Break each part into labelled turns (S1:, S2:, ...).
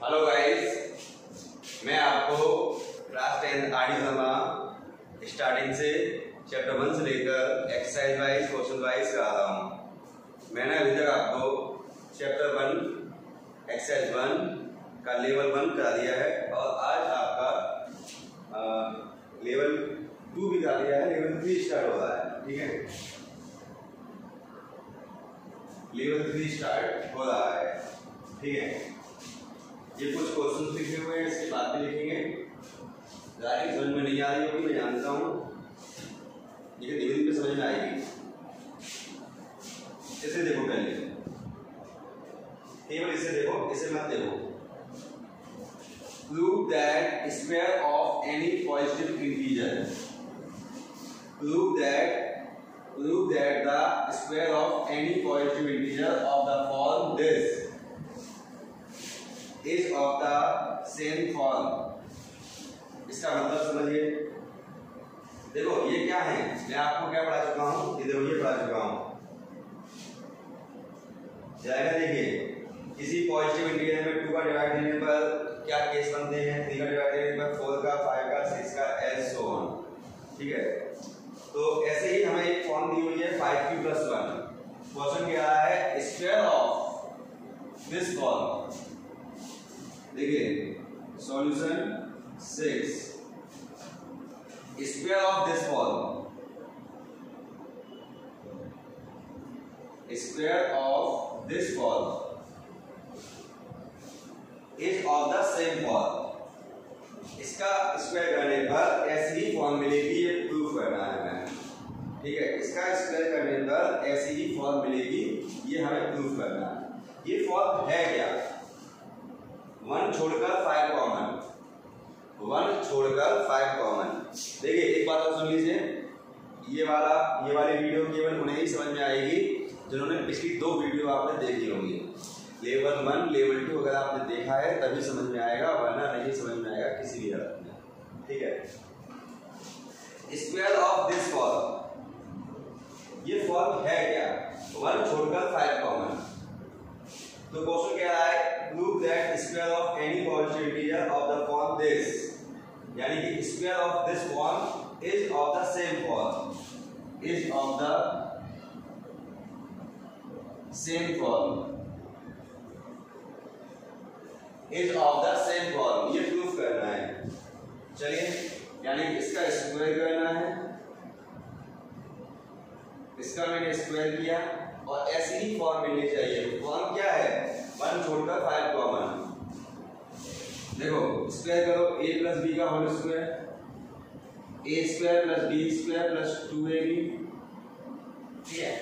S1: Hello guys, मैं आपको class 10 RD Sharma starting से चैप्टर 1 से लेकर एक्सरसाइज वाइज क्वेश्चन वाइज करा रहा हूँ। मैंने अभी तक आपको चैप्टर 1 एक्सरसाइज 1 का लेवल 1 करा दिया है और आज आपका लेवल 2 भी करा दिया है। लेवल 3 स्टार्ट हो रहा है, ठीक है। लेवल 3 स्टार्ट हो रहा है, ठीक है। ये कुछ क्वेश्चन लिखे हुए हैं, इसके बाद भी लिखेंगे। राइटिंग समझ में नहीं आ रही होगी, मैं जानता हूँ, लेकिन धीरे धीरे समझ में आएगी। इसे देखो पहले, केवल इसे देखो, इसे मत देखो। Prove that square of any positive integer, prove that the square of any positive integer of the form this is of the same form। इसका मतलब समझिए। देखो ये क्या है, मैं आपको क्या पढ़ा चुका हूँ, इधर ये पढ़ा चुका हूँ। जाएगा, देखिए किसी पॉजिटिव इंटीजर में 2 का डिवाइड देने पर क्या केस बनते हैं, 3 का डिवाइड देने पर 4 का, 5 का, 6 का, एंड सो ऑन, ठीक है। तो ऐसे ही हमें एक फॉर्म दी हुई है 5q + 1। क्वेश्चन क्या है, स्क्वायर ऑफ दिस फॉर्म। देखिए solution 6, square of this form, square of this form is of the same form. इसका स्क्वायर करने पर ऐसी ही फॉर्म मिलेगी, ये प्रूफ करना है हमें, ठीक है। इसका स्क्वायर करने पर ऐसी ही फॉर्म मिलेगी, ये हमें प्रूफ करना है। ये फॉर्म है क्या, 1 छोड़कर 5 कॉमन, 1 छोड़कर 5 कॉमन। देखिए एक बात और सुन लीजिए, ये वाली वीडियो केवल उन्हें ही समझ में आएगी जिन्होंने पिछली 2 वीडियो आपने देखी होंगी। लेवल 1 लेवल 2 अगर आपने देखा है तभी समझ में आएगा, वरना नहीं समझ में आएगा किसी भी हालत में, ठीक है। स्क्वायर ऑफ दिस फॉर्म, ये फॉर्म है क्या, 1 छोड़कर 5 कॉमन। तो क्वेश्चन क्या है, prove that square of any positive integer of the form this, यानी कि square of this form is of the same form, is of the same form, is of the same form, ये proof करना है। चलिए, यानी इसका square करना है, इसका मैंने स्क्वायर किया और ऐसी ही फॉर्म मिलनी चाहिए। फॉर्म क्या है, 1 छोड़कर 5 कॉमन। देखो स्क्वायर करो, a + b का whole square, a² + b² + 2ab, ठीक है।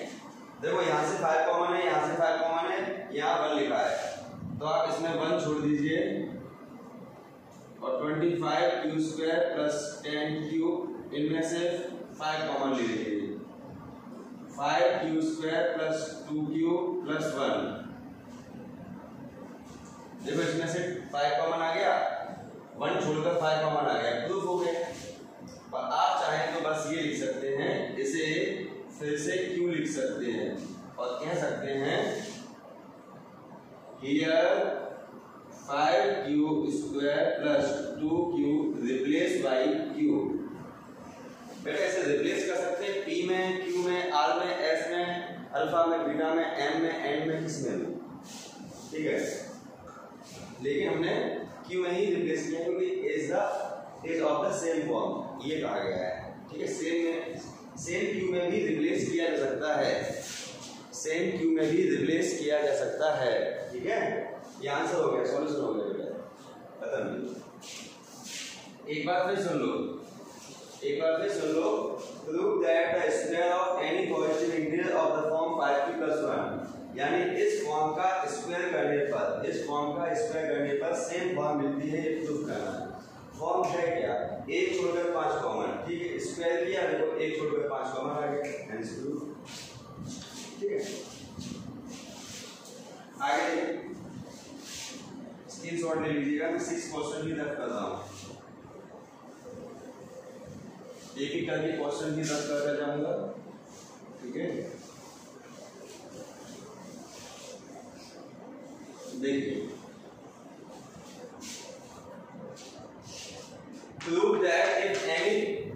S1: देखो यहाँ से 5 कॉमन है, यहाँ से 5 कॉमन है, यहाँ 1 लिखा है, तो आप इसमें 1 छोड़ दीजिए और 25q² + 10q, इनमें से 5 कॉमन ले लीजिए, 5q² + 2q + 1। देखो इसमें से 5 कॉमन आ गया, 1 छोड़कर 5 कॉमन आ गया, प्रूफ हो गया। पर आप चाहें तो बस ये लिख सकते हैं, इसे फिर से q लिख सकते हैं और कह सकते हैं here 5q² + 2q replace by q। बेटा ऐसे रिप्लेस कर सकते हैं, p में, q में, r में, s में, अल्फा में, बीटा में, m में, n में, किस में भी, ठीक है। लेकिन हमने q में ही रिप्लेस किया क्योंकि is of the same form, ये कहा गया है, ठीक है। सेम q में भी रिप्लेस किया जा सकता है, सेम q में भी रिप्लेस किया जा सकता है, ठीक है। ये आंसर हो गया, सॉल्यूशन हो गया बेटा, खत्म। एक बार फिर सुन लो, prove that the square of any positive integer of the form 5q + 1, यानी इस फॉर्म का स्क्वायर करने पर सेम फॉर्म मिलती है, ये प्रूव करना है। फॉर्म है क्या, 1 छोड़कर 5 कॉमन, ठीक है। स्क्वायर किया, देखो 1 छोड़कर 5 कॉमन आ गया, हेंस प्रूफ, ठीक है। आगे स्क्रीनशॉट ले लीजिएगा, मैं 6 क्वेश्चन भी दर्ज कर रहा हूँ, एक करके क्वेश्चन भी दर्ज करता जाऊंगा, ठीक है। देखिए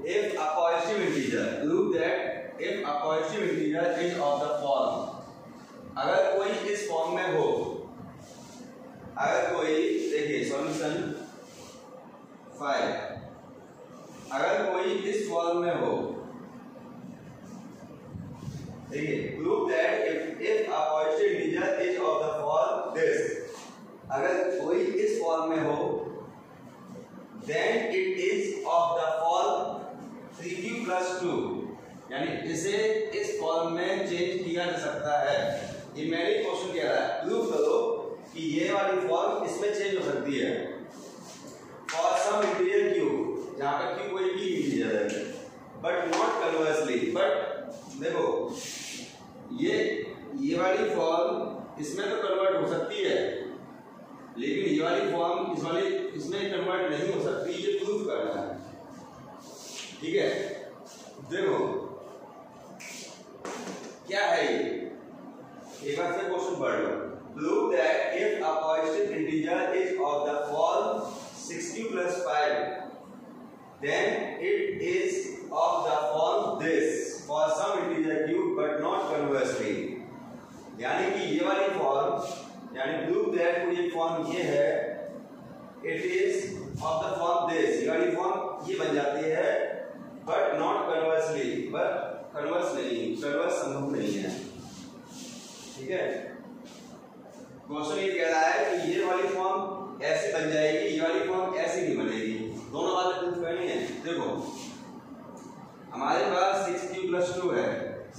S1: if a positive integer, prove that if a positive integer is of the form, अगर कोई इस फॉर्म में हो, अगर कोई, देखिए सॉल्यूशन 5, अगर कोई इस फॉर्म में हो, देखिए prove that if a positive integer is of the form this, अगर कोई इस फॉर्म में हो, then it is of the form 3q plus 2, यानी इसे इस फॉर्म में चेंज किया जा सकता है। ये मैंने क्वेश्चन कह रहा है, प्रूव करो कि ये वाली फॉर्म इसमें चेंज हो सकती है फॉर सम इंटीजर q, जहां पर q कोई भी इंटीजर है, बट नॉट कन्वर्सली। बट देखो ये वाली फॉर्म इसमें तो कन्वर्ट हो सकती है, लेकिन ये वाली फॉर्म इसमें कन्वर्ट नहीं हो सकती, ये प्रूव करना है। ठीक है, देखो क्या है ये, एक बार से क्वेश्चन पढ़ लो। Prove that if a positive integer is of the form 6q plus 5, then it is of the form this for some integer q but not conversely, यानी कि ये वाली फॉर्म, यानी प्रूव दैट कोई एक फॉर्म ये है, it is of the form this, ये वाली फॉर्म ये बन जाती है, but not conversely, but converse नहीं, कन्वर्स संभव नहीं है। ठीक है, क्वेश्चन ये कह रहा है कि ये वाली फॉर्म ऐसे बन जाएगी, ये वाली फॉर्म ऐसे नहीं बनेगी, दोनों बातें प्रूव करनी है। देखो हमारे पास 6q plus 2 है,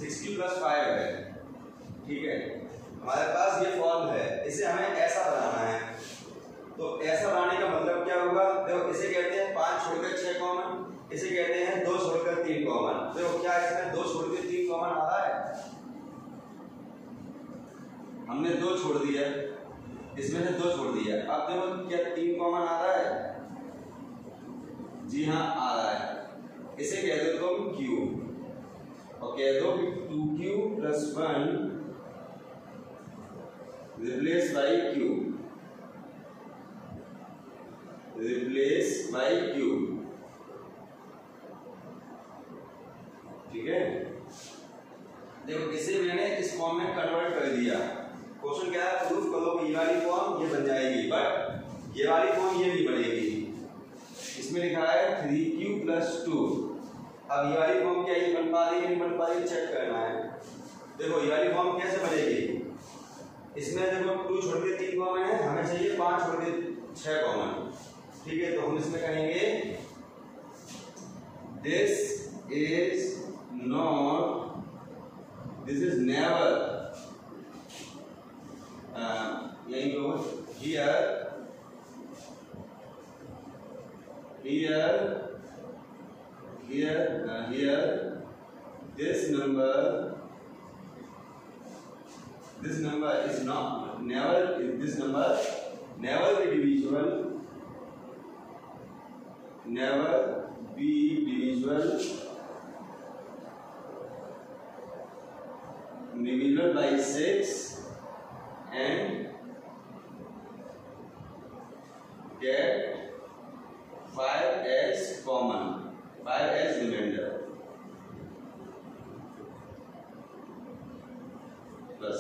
S1: 6q plus 5 है, ठीक है, हमारे पास ये फॉर्म है, इसे हमें ऐसा बनाना है। तो ऐसा बनाने का मतलब क्या होगा, देखो इसे कहते हैं 5 छोड़कर 6 कॉमन, इसे कहते हैं 2 छोड़कर 3 कॉमन। देखो क्या इसमें 2 छोड़कर 3 कॉमन आ रहा है, हमने 2 छोड़ दिया, इसमें से 2 छोड़ दिया, अब देखो क्या 3 कॉमन आ रहा है, जी हाँ आ रहा है। इसे कह दो तुम q और कह दो कि 2q plus 1 replace by q, replace by q। ठीक है, देखो इसे मैंने इस फॉर्म में कन्वर्ट कर दिया। क्वेश्चन क्या है, प्रूफ करो कि ये वाली फॉर्म ये बन जाएगी, बट ये वाली फॉर्म ये नहीं बनेगी। इसमें लिखा है 3q plus 2, अब ये वाली फॉर्म क्या ये बन पा रही है नहीं बन पा रही, चेक करना है। देखो ये वाली फॉर्म कैसे बनेगी, इसमें देखो 2 छोड़ के 3 कॉमन है, हमें चाहिए 5 छोड़ के 6 कॉमन। ठीक है, तो हम इसमें कहेंगे this is not, this is never, यही लो here, here this number is not never, this number never be divisible, never be divisible by 6 and get 5 as common, 5 as remainder। बस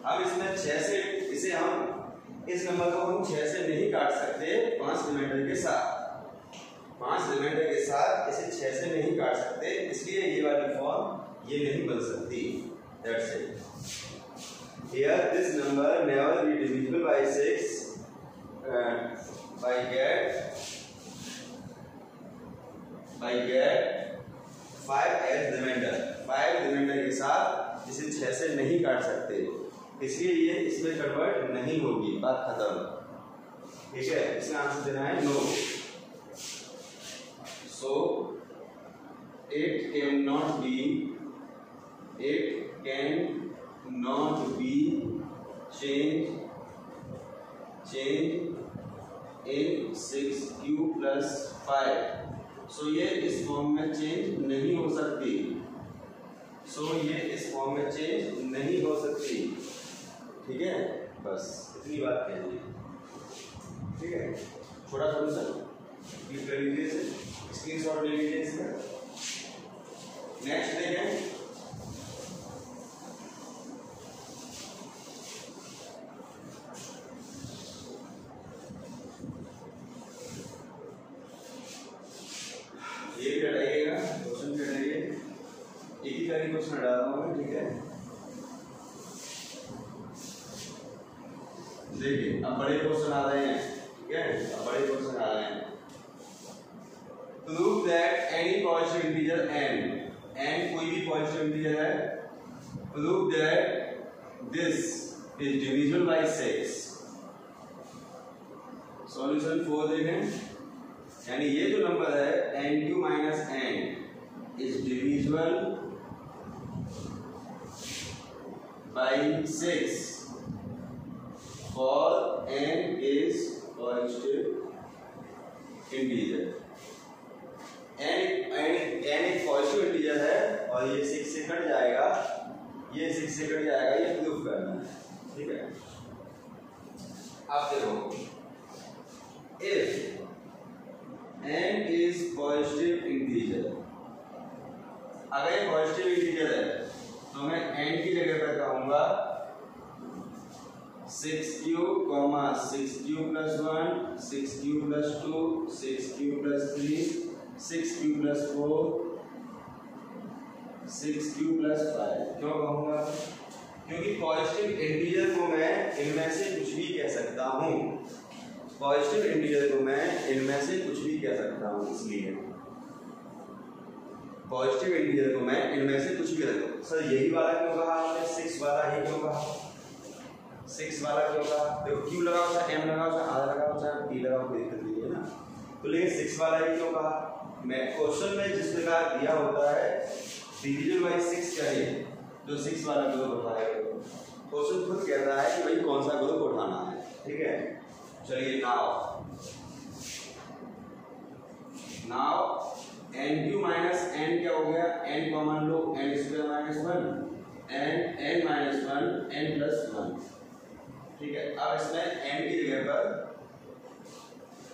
S1: अब इसमें 6 से, इसे हम इस नंबर को हम 6 से नहीं काट सकते, 5 रिमाइंडर के साथ, 5 रिमाइंडर के साथ इसे 6 से नहीं काट सकते, इसलिए ये वाली फॉर्म ये नहीं बन सकती। That's it. Here this number never be divisible by 6 by get 5 as remainder, 5 reminder के साथ इसे 6 से नहीं काट सकते, इसलिए ये इसमें कन्वर्ट नहीं होगी, बात खत्म। ठीक है, इसका आंसर देना है no. So it cannot be changed in 6q plus 5। So ये इस फॉर्म में चेंज नहीं हो सकती, ठीक है, बस इतनी बात कहनी है। ठीक है, छोटा सॉल्यूशन। क्लिक कर लीजिए इसे, स्क्रीनशॉट ले लीजिए इसका। नेक्स्ट देखें, ये भी हटाइएगा, क्वेश्चन भी हटाइए, एक ही तरह क्वेश्चन हटा रहा हूँ, ठीक है। देखिए अब बड़े क्वेश्चन आ रहे हैं, ठीक है, अब बड़े क्वेश्चन आ रहे हैं। Prove that any positive integer n कोई भी पॉजिटिव इंटीजर है, prove that this is divisible by 6। Solution 4 देखें, यानी ये जो नंबर है n3 minus n is divisible by 6 for n is positive integer। n एक पॉजिटिव इंटीजर है और ये 6 से कट जाएगा, ये 6 से कट जाएगा, ये प्रूफ करना है, ठीक है। अब देखो, if n is positive integer, अगर ये पॉजिटिव इंटीजर है तो मैं n की जगह पर कहूंगा 6q, 6q plus 1, 6q plus 2, 6q plus 3, 6q plus 4, 6q plus 5। क्यों कहूँगा? क्योंकि पॉजिटिव इंटीजर को मैं इनमें से कुछ भी कह सकता हूँ, पॉजिटिव इंटीजर को मैं इनमें से कुछ भी कह सकता हूँ, इसलिए पॉजिटिव इंटीजर को मैं इनमें से कुछ भी कह सकता हूँ। सर यही वाला क्यों कहा आपने, 6 वाला ही क्यों कहा, 6 वाला क्यों कहा? देखो q लगाओ चाहे m लगाओ चाहे r लगाओ चाहे p लगाओ, कोई दिक्कत नहीं है ना। तो लेकिन 6 वाला ही क्यों कहा? मैं क्वेश्चन में जिस प्रकार दिया होता है डिविजन बाय 6 चाहिए, जो 6 वाला ग्रुप उठाएगा, क्वेश्चन खुद कहता है कि भाई कौन सा ग्रुप उठाना है, ठीक है। चलिए नाउ n3 माइनस n क्या हो गया, n कॉमन लो, n square minus 1, n minus 1, n plus 1, ठीक है। अब इसमें n की जगह पर,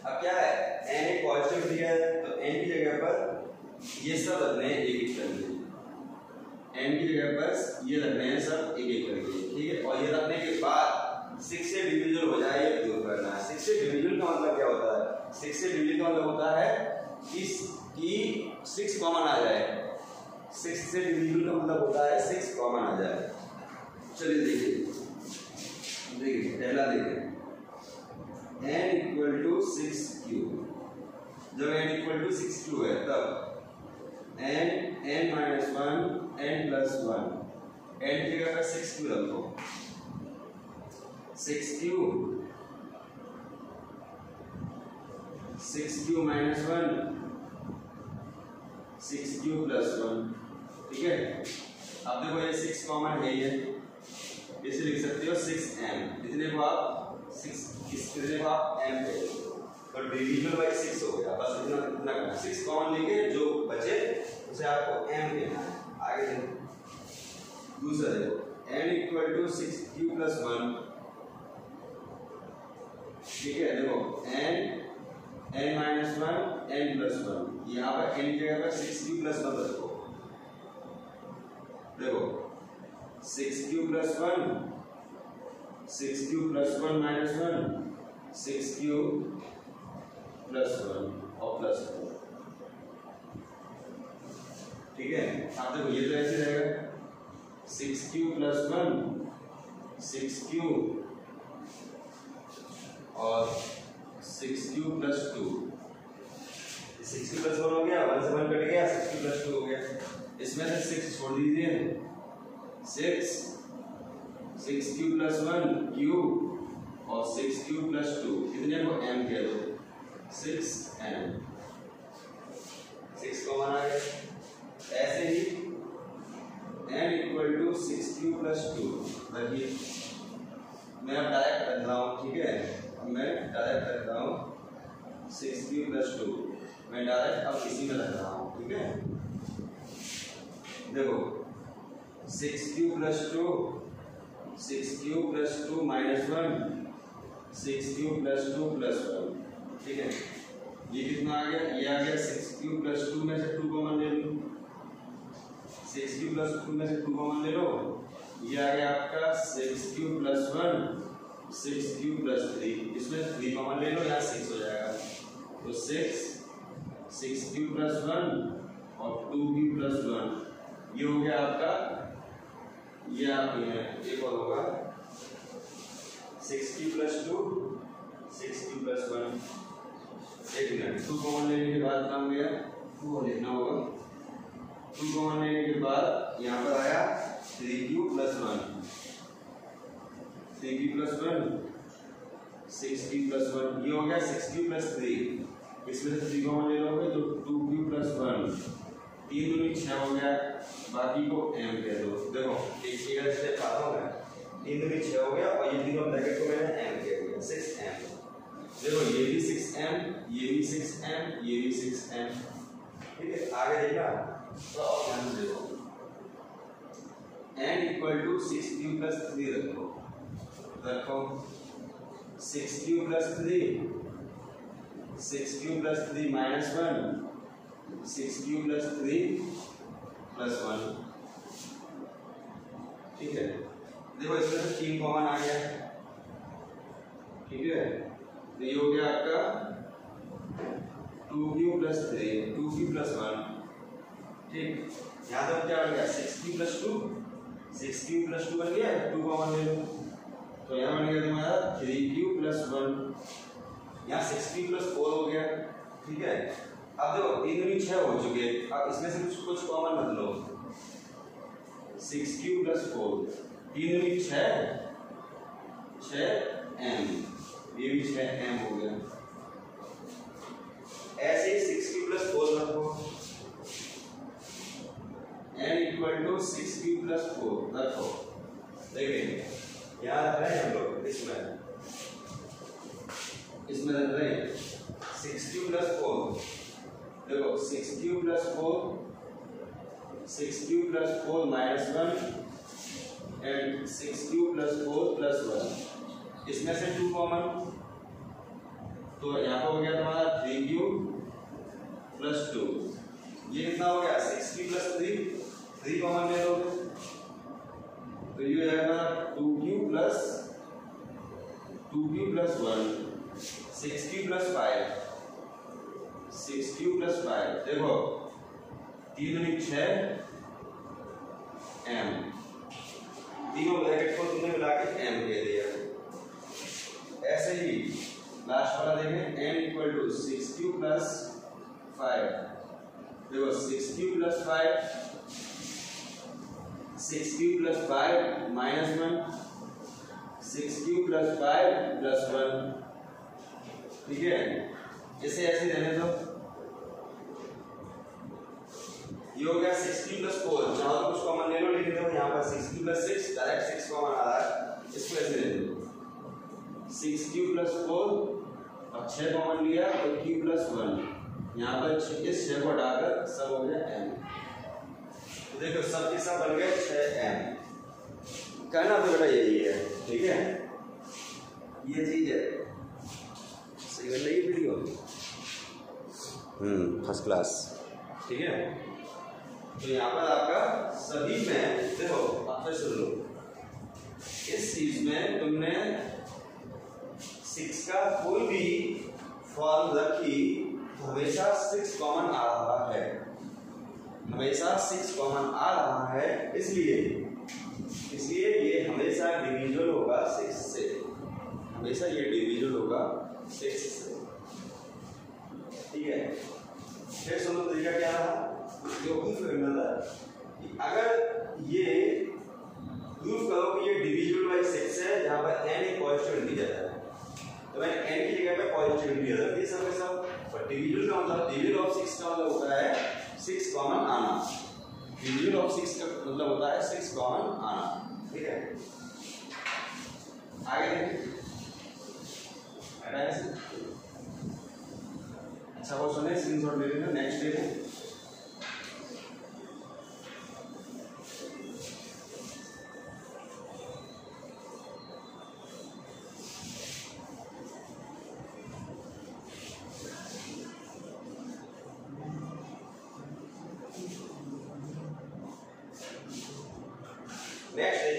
S1: अब क्या है, n एक पॉजिटिव दिया है तो n की जगह पर ये सब रखने हैं एक एक करके, n की जगह पर ये रखने हैं सब एक एक करके, ठीक है। और ये रखने के बाद 6 से डिविजिबल हो जाए ये प्रूव करना है। 6 से डिविजिबल का मतलब क्या होता है, 6 से डिविजिबल का मतलब होता है कि 6 कॉमन आ जाए, 6 से डिविजिबल का मतलब होता है 6 कॉमन आ जाए। चलिए देखिए पहला देखें, n इक्वल टू 6q, जब n इक्वल टू 6q है तब n minus 1, n plus 1, n की जगह पर 6q रखो, 6q माइनस 1, 6q प्लस 1, ठीक है। अब देखो ये 6 कॉमन है, ये इसे लिख सकते हो 6m, इतने को आप 6 कितने को आप m पे, और डिविजिबल बाय 6 हो गया, बस इतना करना। 6 कॉमन लेके जो बचे उसे आपको m लेना है। आगे देखो दूसरा, देखो n equal to 6q plus 1, ठीक है। देखो n माइनस 1, n प्लस 1, यहाँ पर n की जगह पर 6q प्लस 1 रखो, देखो 6q plus 1, 6q plus 1 minus 1, 6q plus 1 और प्लस 1, ठीक है। अब देखो ये तो ऐसे रहेगा 6q प्लस 1, 6q और 6q प्लस 2, 6q प्लस 1 हो गया, 1 से 1 कट गया, 6q प्लस 2 हो गया। इसमें से 6 छोड़ दीजिए, 6q प्लस 1 q और 6q प्लस 2, कितने को m कह दो, 6m, 6 कॉमन आ गया। ऐसे ही n equal to 6q plus 2 रखिए, मैं अब डायरेक्ट रख रहा हूँ, ठीक है। अब मैं डायरेक्ट रख रहा हूँ 6q प्लस 2, मैं डायरेक्ट अब इसी में रख रहा हूँ, ठीक है। देखो 6q plus 2, 6q plus 2 minus 1, 6q plus 2 plus 1, ठीक है। ये कितना आ गया, ये आ गया 6q + 2 में से 2 कॉमन ले लो, 6q + 2 में से 2 कॉमन ले लो, ये आ गया आपका 6q + 1 6q + 3, इसमें 3 कॉमन ले लो, यहाँ 6 हो जाएगा, तो 6q + 1 और 2q + 1, ये हो गया आपका, ये आप एक और होगा 6q + 2 6q + 1, एक मिनट, 2 कॉमन लेने के बाद काम गया 2 लिखना होगा, 2 कॉमन लेने के बाद यहाँ पर आया 3q + 1 3q + 1 6q + 1, ये हो गया 6q + 3, इसमें से 3 कॉमन ले लोगे तो 2q + 1, 3 दूनी 6 हो गया, बाकी को m कह दो, देखो एक स्टेप आता हूँ मैं, 3 दूनी 6 हो गया और ये तीनों ब्रैकेट को मैंने m कह दिया 6m, देखो ये भी 6m, ये भी 6m, ये भी 6m, ठीक है, आगे देखना तो और ध्यान से देखो, n = 6q + 3 रखो 6q + 3 6q + 3 -1 6q + 3 + 1, ठीक है, देखो इसमें से 3 कॉमन आ गया, ठीक है, तो ये हो गया आपका 2q + 3 2q + 1, ठीक, यहाँ तक क्या बन गया 6q + 2 6q + 2 बन गया, 2 कॉमन ले लो, तो यहाँ बन गया तुम्हारा 3q + 1, यहाँ 6q + 4 हो गया, ठीक है, अब देखो 3 दूनी 6 हो चुके, अब इसमें से कुछ कॉमन मत लो, 6q + 4 3 दूनी 6 6m, ये भी 6m हो गया, ऐसे ही 6q + 4 रखो, n = 6q + 4 रखो, देखिए यहाँ रख रहे हैं हम लोग, इसमें रख रहे हैं 6q + 4, देखो 6q + 4 6q + 4 -1 and 6q + 4 + 1, इसमें से 2 कॉमन, तो यहाँ पर हो गया तुम्हारा 3q + 2, ये कितना हो गया 6q + 3 3 कॉमन ले लोगे तो ये हो जाएगा 2q + 1 6q + 5 6q + 5, देखो 3 दूनी 6 m, तीनों ब्रैकेट को तुमने मिला के m कह दिया, ऐसे ही लास्ट वाला देखें n = 6q + 5, देखो 6q + 5 6q + 5 -1 6q + 5 + 1, ठीक है, इसे ऐसे रहने दो, ये हो गया 6q + 4, चाहो तो कुछ कॉमन ले लो, लेकिन देखो यहाँ पर 6q + 6 डायरेक्ट 6 कॉमन आ रहा है, इसको ऐसे रहने दो 6q + 4 और 6 कॉमन लिया तो q + 1, यहाँ पर इस 6 को हटाकर सब हो गया m, तो देखो सब के सब बन गए 6m, कहना तो बेटा यही है, ठीक है, ये चीज है, सही बन रही है वीडियो, फर्स्ट क्लास, ठीक है, तो यहाँ पर आपका सभी में देखो, आप फिर सुन लो, इस चीज में तुमने 6 का कोई भी फॉर्म रखी तो हमेशा 6 कॉमन आ रहा है, हमेशा 6 कॉमन आ रहा है, इसलिए ये हमेशा डिविजिबल होगा 6 से, हमेशा ये डिविजिबल होगा 6 से, ठीक है, फिर सुनो तरीका क्या रहा, जो प्रूफ करना था कि अगर ये प्रूफ करो कि ये डिविजिबल बाय 6 है, जहां पर n एक पॉजिटिव इंटीजर है, तो मैंने n की जगह पे पॉजिटिव इंटीजर रख दिया सब के सब, पर डिविजिबल का मतलब डिविजिबल ऑफ 6 का मतलब होता है 6 कॉमन आना, डिविजिबल ऑफ 6 का मतलब होता है 6 कॉमन आना, ठीक है, आगे देखिए, अच्छा वो सुने, स्क्रीनशॉट ले लेना, नेक्स्ट देखो,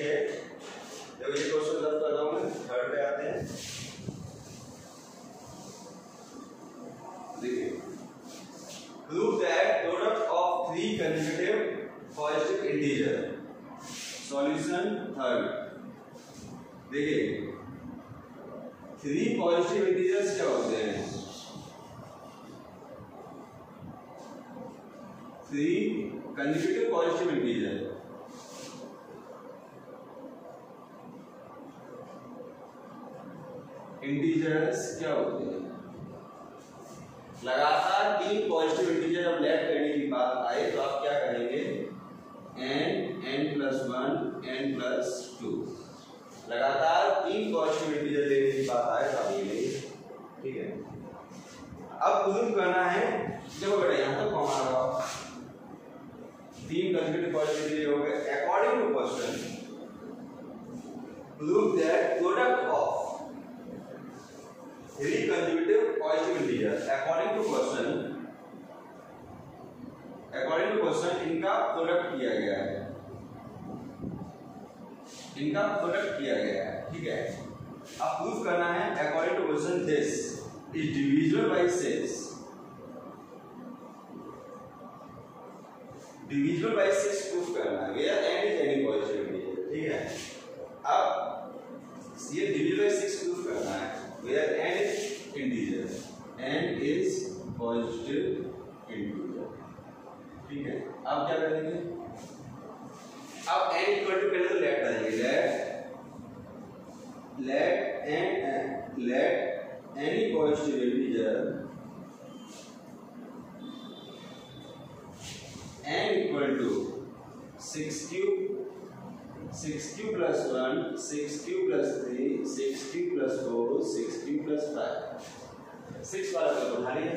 S1: है, देखो ये क्वेश्चन रब कर रहा हूँ मैं, थर्ड पे आते हैं। देखिए, prove that product of 3 consecutive positive integer. Solution third. देखिए 3 पॉजिटिव इंटीजर्स क्या होते हैं? 3 कंसेक्यूटिव पॉजिटिव इंटीजर क्या होते हैं? लगातार 3 पॉजिटिव इंटीजर जब लेफ्ट करने की बात आए तो आप क्या करेंगे? n+1 n+2। लगातार 3 पॉजिटिव इंटीजर लेने की बात आए तो आप ये लेंगे, ठीक है। अब प्रूव करना है, देखो बेटा यहां तक कॉमन आ रहा 3 कंसेक्यूटिव पॉजिटिव इंटीजर हो गए। According to question prove that product of 3 consecutive positive integers according to question इनका प्रोडक्ट किया गया है, ठीक है। अब प्रूफ करना है according to question this is divisible by 6, proof करना है where n is any positive integer, ठीक है। अब ये divisible by 6 प्रूफ करना है where n is integer, n is positive integer, ठीक है। अब क्या करेंगे? अब n इक्वल टू पहले तो लेट करेंगे, let any positive integer n equal to 6q plus 1, 6q plus 3, 6q plus 4, 6q plus 5। 6 वाला को उठा लिया,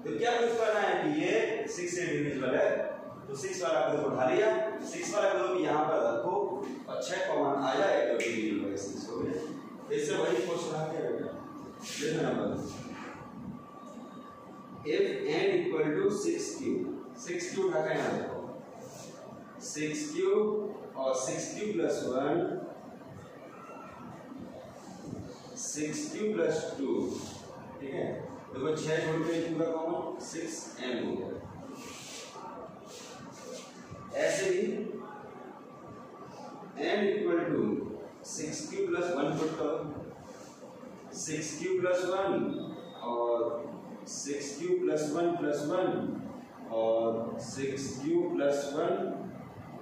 S1: तो क्या प्रूफ करना है कि ये 6 से डिविजिबल है, तो 6 वाला को उठा लिया। 6 वाला को यहाँ पर रखो और 6 कॉमन आ जाए तो डिविजिबल है 6 हो गया। इससे वही क्वेश्चन आ गया बेटा, देखना number if n equal to 6q उठा के यहाँ रखो, 6q और 6q plus 1, 6q plus 2, ठीक है। देखो 6 छोड़ के पूरा कॉमन 6n हो गया। ऐसे ही n equal to 6q plus 1 put करो, 6q plus 1 और 6q plus 1 plus 1 और 6q plus 1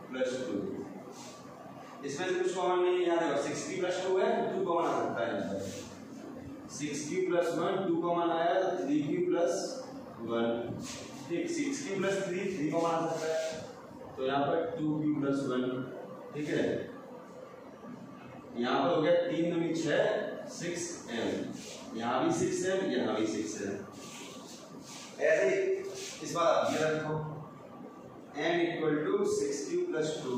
S1: plus 2। इसमें से कुछ कॉमन नहीं है, यहाँ देखो 6q plus 2 है, 2 कॉमन आ सकता है यहाँ पर। 6q plus 1 2 कॉमन आया, 3q plus 1, ठीक। 6q plus 3 कॉमन आ सकता है, तो यहाँ पर 2q plus 1, ठीक है। यहाँ पर हो गया 3 दूनी 6, 6m, यहाँ भी 6m, यहाँ भी 6m। ऐसे ही इस बार आप ये रखो n equal to 6q plus 2,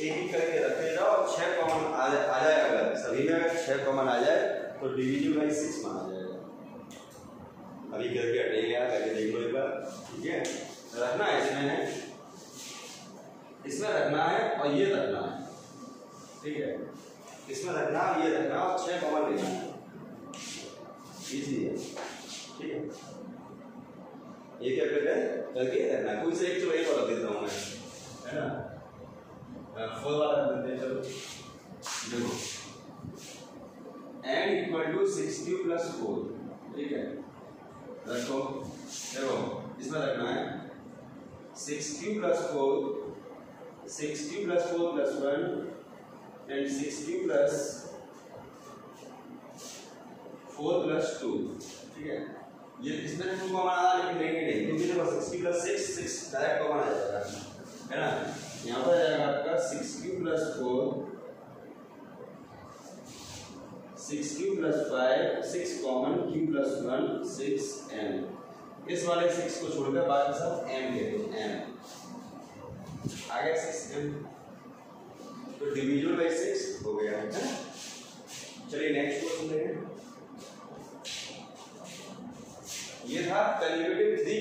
S1: एक करके रखे जाओ और 6 कॉमन आ जाए, अगर सभी में अगर 6 कॉमन आ जाए तो डिविजिबल बाई 6 माना जाएगा। अभी करके हटेंगे यार, करके देख लो एक बार, ठीक है। रखना है इसमें रखना है और ये रखना है, ठीक है। इसमें रखना और ये रखना और 6 कॉमन लेना है, इजी है, ठीक है। ये क्या करके रखना है, कोई से एक चलो एक और रख देता हूँ मैं, है ना। 4 वाला रख देते हैं, चलो देखो n equal to 6q plus 4, ठीक है। रखो, देखो इसमें रखना है 6q plus 4, 6q plus 4 plus 1 and 6q plus 4 plus 2, ठीक है। ये इसमें 2 कॉमन आ रहा है, लेकिन नहीं क्योंकि देखो 6q plus 6 डायरेक्ट कॉमन आ जाएगा, है ना। यहाँ पर आ जाएगा आपका 6q plus 4, 6q plus 5, 6 common, q plus 1, 6m। इस वाले 6 को छोड़कर बाकी सब m ले दो, m आ गया 6m, तो डिविजिबल बाई 6 हो गया, है ना। चलिए नेक्स्ट क्वेश्चन देखें। ये था कंसेक्यूटिव 3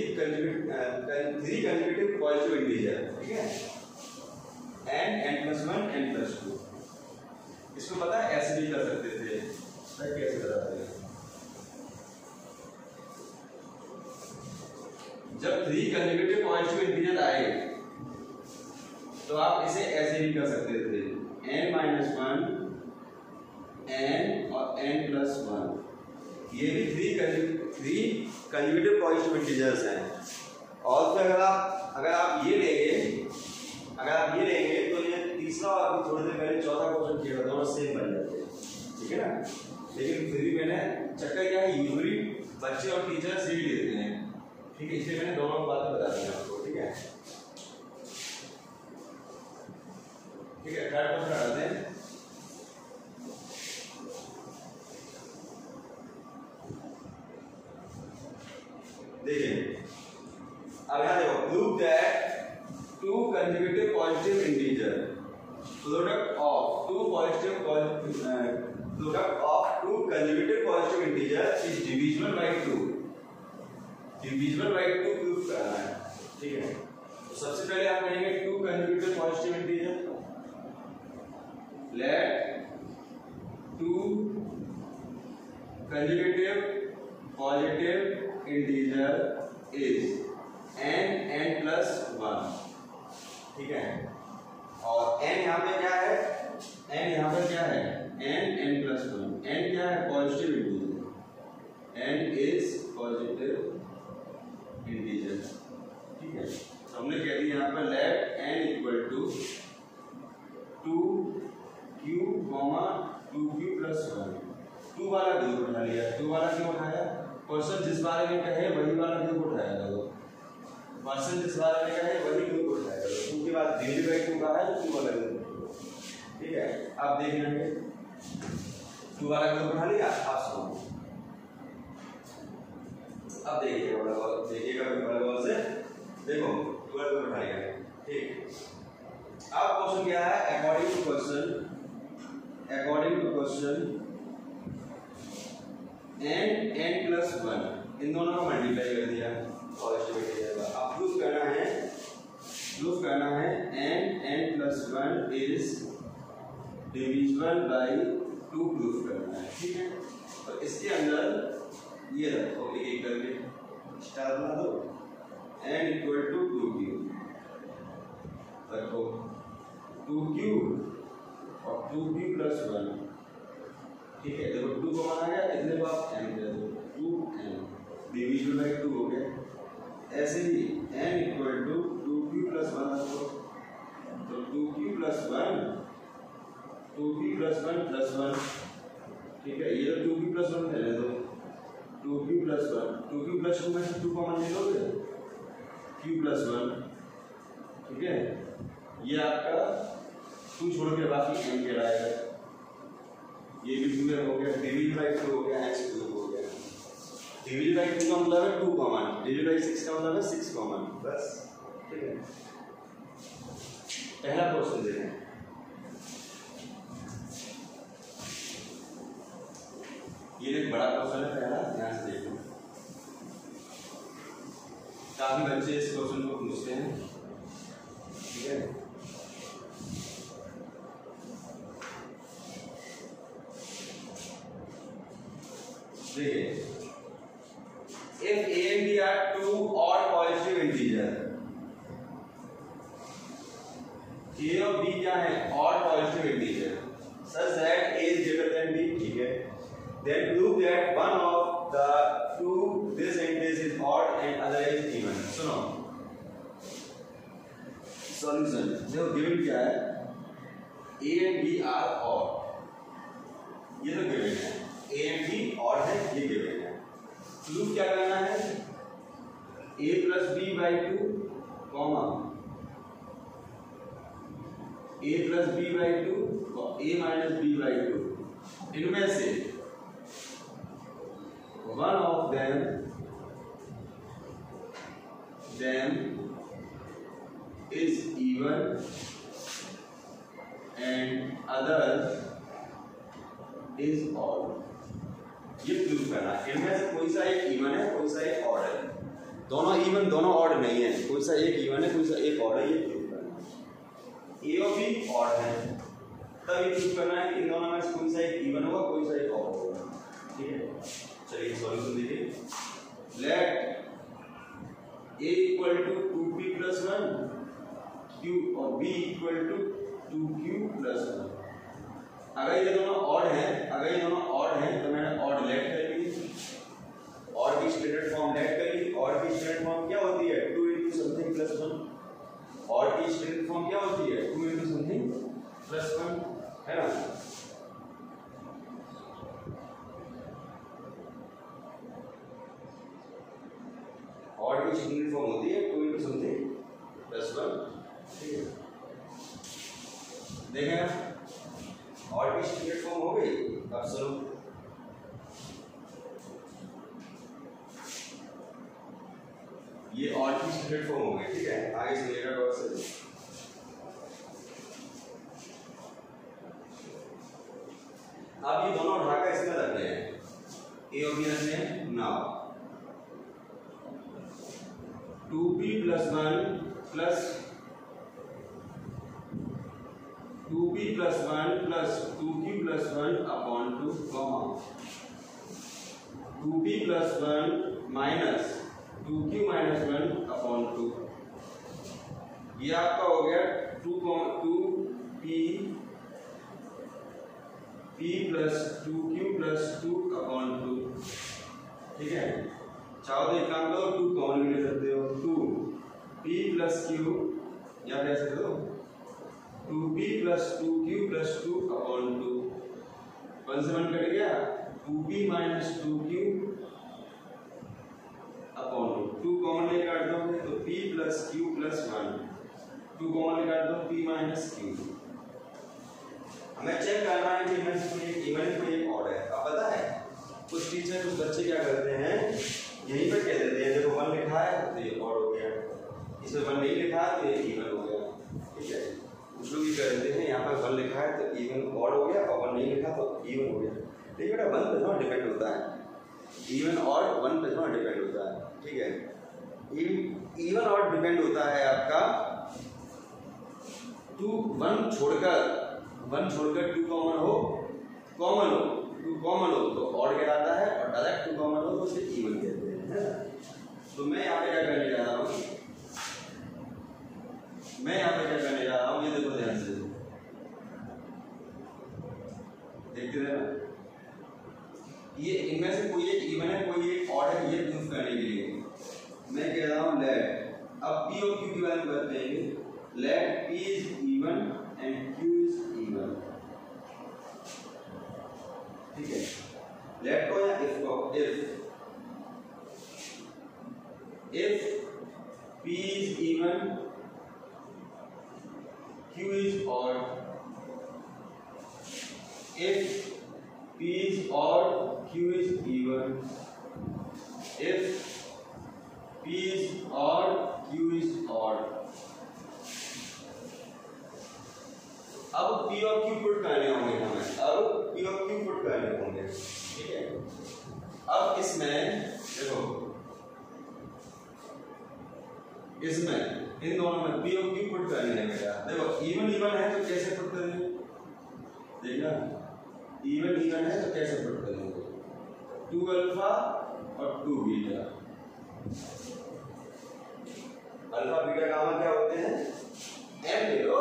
S1: कंसेक्यूटिव पॉजिटिव इंटीजर, ठीक है। n+1 n+2। इसको पता है ऐसे भी कर सकते थे, कैसे बताते हैं, जब 3 कंसेक्यूटिव पॉजिटिव इंटीजर आए तो आप इसे ऐसे भी कर सकते थे, n-1 n और n+1। ये भी 3 कंसेक्यूटिव पॉजिटिव इंटीजर्स हैं। और फिर अगर आप ये लेंगे तो ये तीसरा और थोड़ी देर पहले चौथा क्वेश्चन किया था, दोनों सेम बन जाते हैं, ठीक है ना। लेकिन फिर भी मैंने चक्कर क्या है, यूजुअली बच्चे और टीचर सीख लेते हैं, ठीक है, इसलिए मैंने दोनों बातें बता दी आपको, ठीक है। ठीक है, थर्ड क्वेश्चन आते हैं। देखिए अब यहाँ देखो, prove that 2 consecutive positive integer product of 2 consecutive positive integer is divisible by 2 prove करना है, ठीक है। तो सबसे पहले आप कहेंगे 2 consecutive positive integer, let 2 consecutive positive integer is n+1, ठीक है। और n यहाँ पे क्या है, n+1। n क्या है, positive integer, n is positive integer, ठीक है। तो हमने कह दिया यहाँ पर late n equal to 2q, 2q+1। 2 वाला ग्रुप उठा लिया, 2 वाला क्यों उठाया, क्वेश्चन जिस बारे में कहे वही वाला ग्रुप उठाया करो, क्वेश्चन जिस बारे में कहे वही ग्रुप उठाया करो। 2 के बाद डिवाइड बाय 2 का है तो 2 वाला ग्रुप, ठीक है। आप देख लेंगे 2 वाला ग्रुप उठा लिया, आप सुनो, अब देखिएगा बड़ा गौर से देखो, 2 वाला ग्रुप उठा लिया, ठीक। अब क्वेश्चन क्या है, अकॉर्डिंग टू क्वेश्चन n+1 इन दोनों को मल्टीप्लाई कर दिया, पॉजिटिव इंटीजर का। अब प्रूफ करना है n+1 is divisible bye 2 proof करना है, ठीक है। और इसके अंदर ये रखो, एक करके स्टार बना दो, n इक्वल टू 2q रखो, 2q और 2q+1, ठीक है। देखो 2 कॉमन आ गया, इतने को आप n दे दो, 2n डिविजिबल बाय 2 हो गया। ऐसे ही n इक्वल टू 2q+1 रखो, तो 2q+1 +1, ठीक है। ये तो 2q+1 ले दो, 2q+1 2q+2 में से 2 कॉमन ले लोगे, q+1, ठीक है। ये आपका 2 छोड़ के बाकी n कहलाएगा, ये भी 2 हो गया, डिविजिबल बाय 2 हो गया, x³ हो गया। डिविजिबल बाय 2 का मतलब है 2 कॉमन, डिविजिबल बाय 6 का मतलब है 6 कॉमन, बस, ठीक है। पहला क्वेश्चन देखें, ये एक बड़ा क्वेश्चन है पहला, ध्यान से देखो, काफी बच्चे इस क्वेश्चन को पूछते हैं, ठीक है। देखिए, if a and b are 2 odd positive integer, a और b क्या है, odd positive integer, such that a is greater than b, ठीक है। Then prove that one of the two this index is odd and other is even. सुनो, solution देखो, given क्या है, a and b are odd, ये तो given है, a and b odd है, ये given है। प्रूफ क्या करना है, a+b/2 कॉमा a+b/2 a-b/2, इनमें से one of them is even and other is odd, ये प्रूफ करना है। इनमें से कोई सा एक इवन है, कोई सा एक ऑड है, दोनों इवन दोनों ऑड नहीं है, कोई सा एक इवन है, कोई सा एक ऑड है, ये प्रूफ करना है। ए और बी ऑड है, तब ये प्रूव करना है कि इन दोनों में कोई सा एक इवन होगा कोई सा एक ऑड होगा। ठीक है, चलिए सॉल्यूशन देखिए। Let a equal to 2p plus 1 q और b equal to 2q plus 1। अगर ये दोनों ऑड हैं, तो मैंने ऑड लेट कर ली, ऑड की स्टैंडर्ड फॉर्म लेट कर ली। ऑड की स्टैंडर्ड फॉर्म क्या होती है? 2 into समथिंग प्लस 1। ऑड की स्टैंडर्ड फॉर्म क्या होती है? 2 into समथिंग प्लस 1, है ना? ऑड की स्टैंडर्ड फॉर्म होती है 2 into समथिंग प्लस 1। ठीक है, देखें ना, ऑड की स्टैंडर्ड फॉर्म हो गई। अब सुनो, ये ऑड की स्टैंडर्ड फॉर्म हो गई। ठीक है, आगे सुनिएगा गौर से। अब ये दोनों उठाकर इसमें रखते हैं, ए और बी रखते हैं। Now 2p plus 1 plus 2p plus 1 plus 2q plus 1 upon 2 comma 2p plus 1 minus 2q minus 1 upon 2। ये आपका हो गया 2p plus 2q plus 2 upon 2। ठीक है, चाहो तो एक काम करो, 2 कॉमन भी ले सकते हो, 2p प्लस q, या कह सकते हो 2p plus 2q plus 2 upon 2। 1 से 1 कट गया, 2p minus 2q upon 2। 2 common ले काट दोगे तो p plus q plus 1। 2 common ले काट दो, p माइनस q। हमें चेक करना है कि इनमें से कोई एक ऑड है। अब पता है कुछ टीचर कुछ बच्चे क्या करते हैं, यहीं पर कह देते हैं देखो 1 लिखा है तो ये ऑड हो गया, इसमें 1 नहीं लिखा है तो ये इवन हो गया। ठीक है, कुछ लोग ये कह देते हैं यहाँ पर 1 लिखा है तो इवन ऑड हो गया और 1 नहीं लिखा तो इवन हो गया। लेकिन बेटा 1 पे थोड़ा डिपेंड होता है, इवन ऑड 1 पे थोड़ा डिपेंड होता है। ठीक है, इवन ऑड डिपेंड होता है आपका 1 छोड़कर 2 कॉमन हो 2 कॉमन हो तो ऑड कहलाता है, और डायरेक्ट 2 कॉमन हो तो उसे इवन कहते हैं, है ना? तो मैं यहाँ पे क्या करने जा रहा हूँ, ये देखो ध्यान से, देखते रहना। ये इनमें से कोई एक इवन है कोई एक ऑड है, ये प्रूफ करने के लिए मैं कह रहा हूँ लेट। अब p और q की वैल्यू करते हैं, let p is even and q is even. ठीक है, लेट को या इफ को, if p is even q is odd, if p is odd q is even, if p is odd q is odd। अब p और q put करने होंगे हमें, ठीक है। अब इसमें देखो, इन दोनों में p और q पुट करने हैं बेटा। देखो इवन है तो कैसे पुट करेंगे, देखना इवन है तो कैसे पुट करेंगे, 2 अल्फा और 2 बीटा। अल्फा बीटा का मान क्या होते हैं, m ले लो,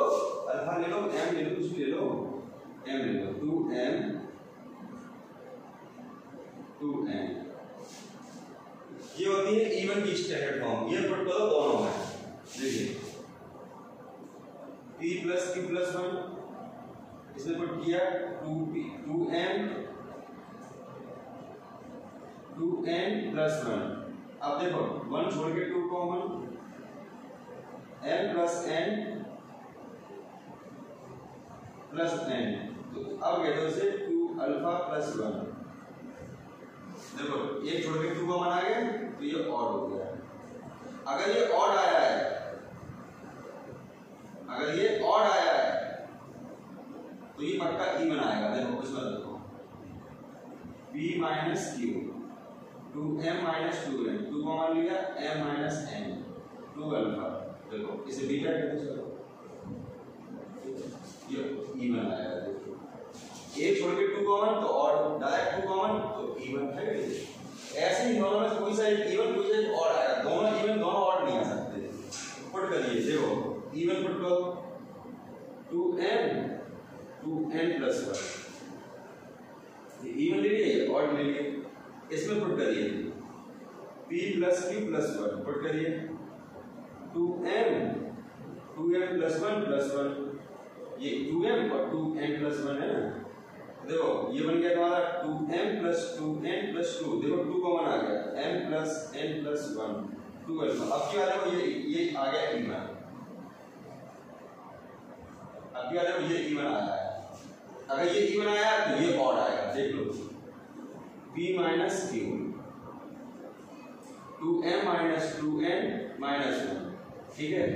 S1: अल्फा ले लो, m ले लो, कुछ भी ले लो, m ले लो, 2m ये होती है इवन की स्टैंडर्ड फॉर्म। ये पुट करो दोनों में, देखिए p प्लस q प्लस 1 इसमें पुट किया 2n प्लस 1। अब देखो 1 छोड़ के 2 common, m plus n plus n, तो अब कह दो से 2 अल्फा प्लस 1। देखो एक छोड़ के 2 कॉमन आ गया तो ये ऑड हो गया। अगर ये ऑड आया है, तो ये पक्का इवन आएगा। देखो इसमें देखो p minus q, 2m minus 2n, 2 common लिया, m माइनस n, 2 अल्फा। देखो इसे बीटा कहते हैं, इवन आएगा। देखो एक छोड़ के 2 कॉमन तो और डायरेक्ट 2 कॉमन तो इवन है। ऐसे ही दोनों में से कोई सा एक इवन कोई सा एक ऑड आएगा, दोनों इवन दोनों ऑड नहीं आ सकते। पुट करिए, देखो इवन पुट करो 2n + 1, ये इवन ले लिए ऑड ले लिए। इसमें पुट करिए p + q + 1, पुट करिए 2m + 1 + 1, ये 2m और 2n + 1 है ना। देखो ये बन गया तुम्हारा 2m + 2n + 2, देखो 2 कॉमन आ गया, m + n + 1 2 अल्फा। अब क्या देखो ये आ गया इवन, अब क्या देखो ये इवन आया है। अगर ये इवन आया तो ये ऑड आएगा, देख लो p - q 2m - 2n - 1, ठीक है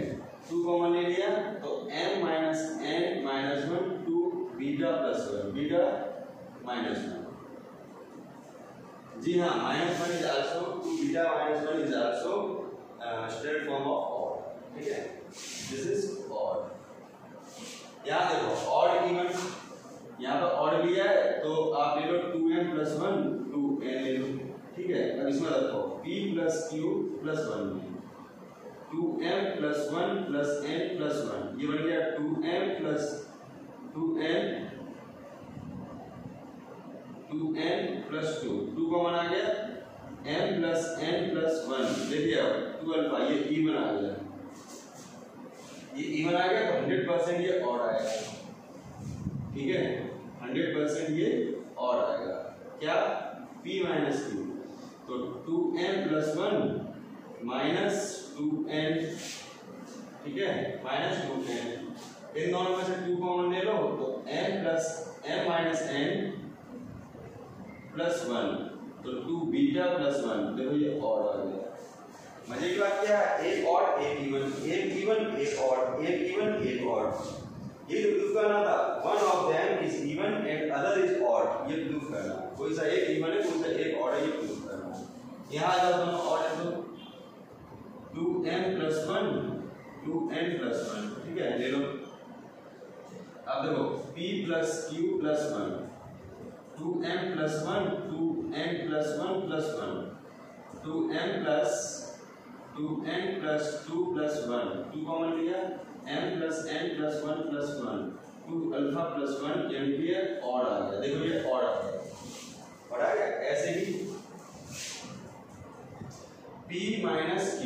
S1: 2 कॉमन ले लिया तो m - n - 1 2 बीटा + 1 बीटा -1। जी हाँ, -1 is also 2 beta -1 is also standard form of odd, ठीक है। This is odd. यहाँ देखो ऑड इवन, यहाँ पर ऑड लिया है तो आप ले लो 2m + 1 2n ले लो, ठीक है। अब इसमें रखो p + q + 1 में 2m + 1 + n + 1, ये बन गया 2m + 2n + 2, 2 कॉमन आ गया m + n + 1, देखिए अब 2 अल्फा, ये इवन आ गया, ये इवन आ गया तो 100% ये ऑड आएगा, ठीक है 100% ये ऑड आएगा। क्या p - q, तो 2m + 1 - 2n, ठीक है -2n, इन दोनों में से 2 कॉमन ले लो तो m - n + 1 तो 2 बीटा + 1, देखो ये ऑड आ गया। मजे की बात क्या है, एक ऑड एक इवन, एक इवन एक ऑड, एक इवन एक ऑड, ये प्रूफ करना था। One of them is even and other is odd, ये प्रूफ करना। कोई सा एक इवन है कोई सा एक ऑड है, ये प्रूफ करना। यहाँ आ जाओ दोनों ऑड है तो 2m + 1 2n + 1, ठीक है ले लो। अब देखो p + q + 1 2m + 1 2n + 1 + 1 2m + 2n + 2 + 1, 2 common लिया m + n + 1 + 1 2 अल्फा + 1, यानी कि ये ऑड आ गया। देखो ये ऑड आ गया, ऑड आ गया। ऐसे ही p - q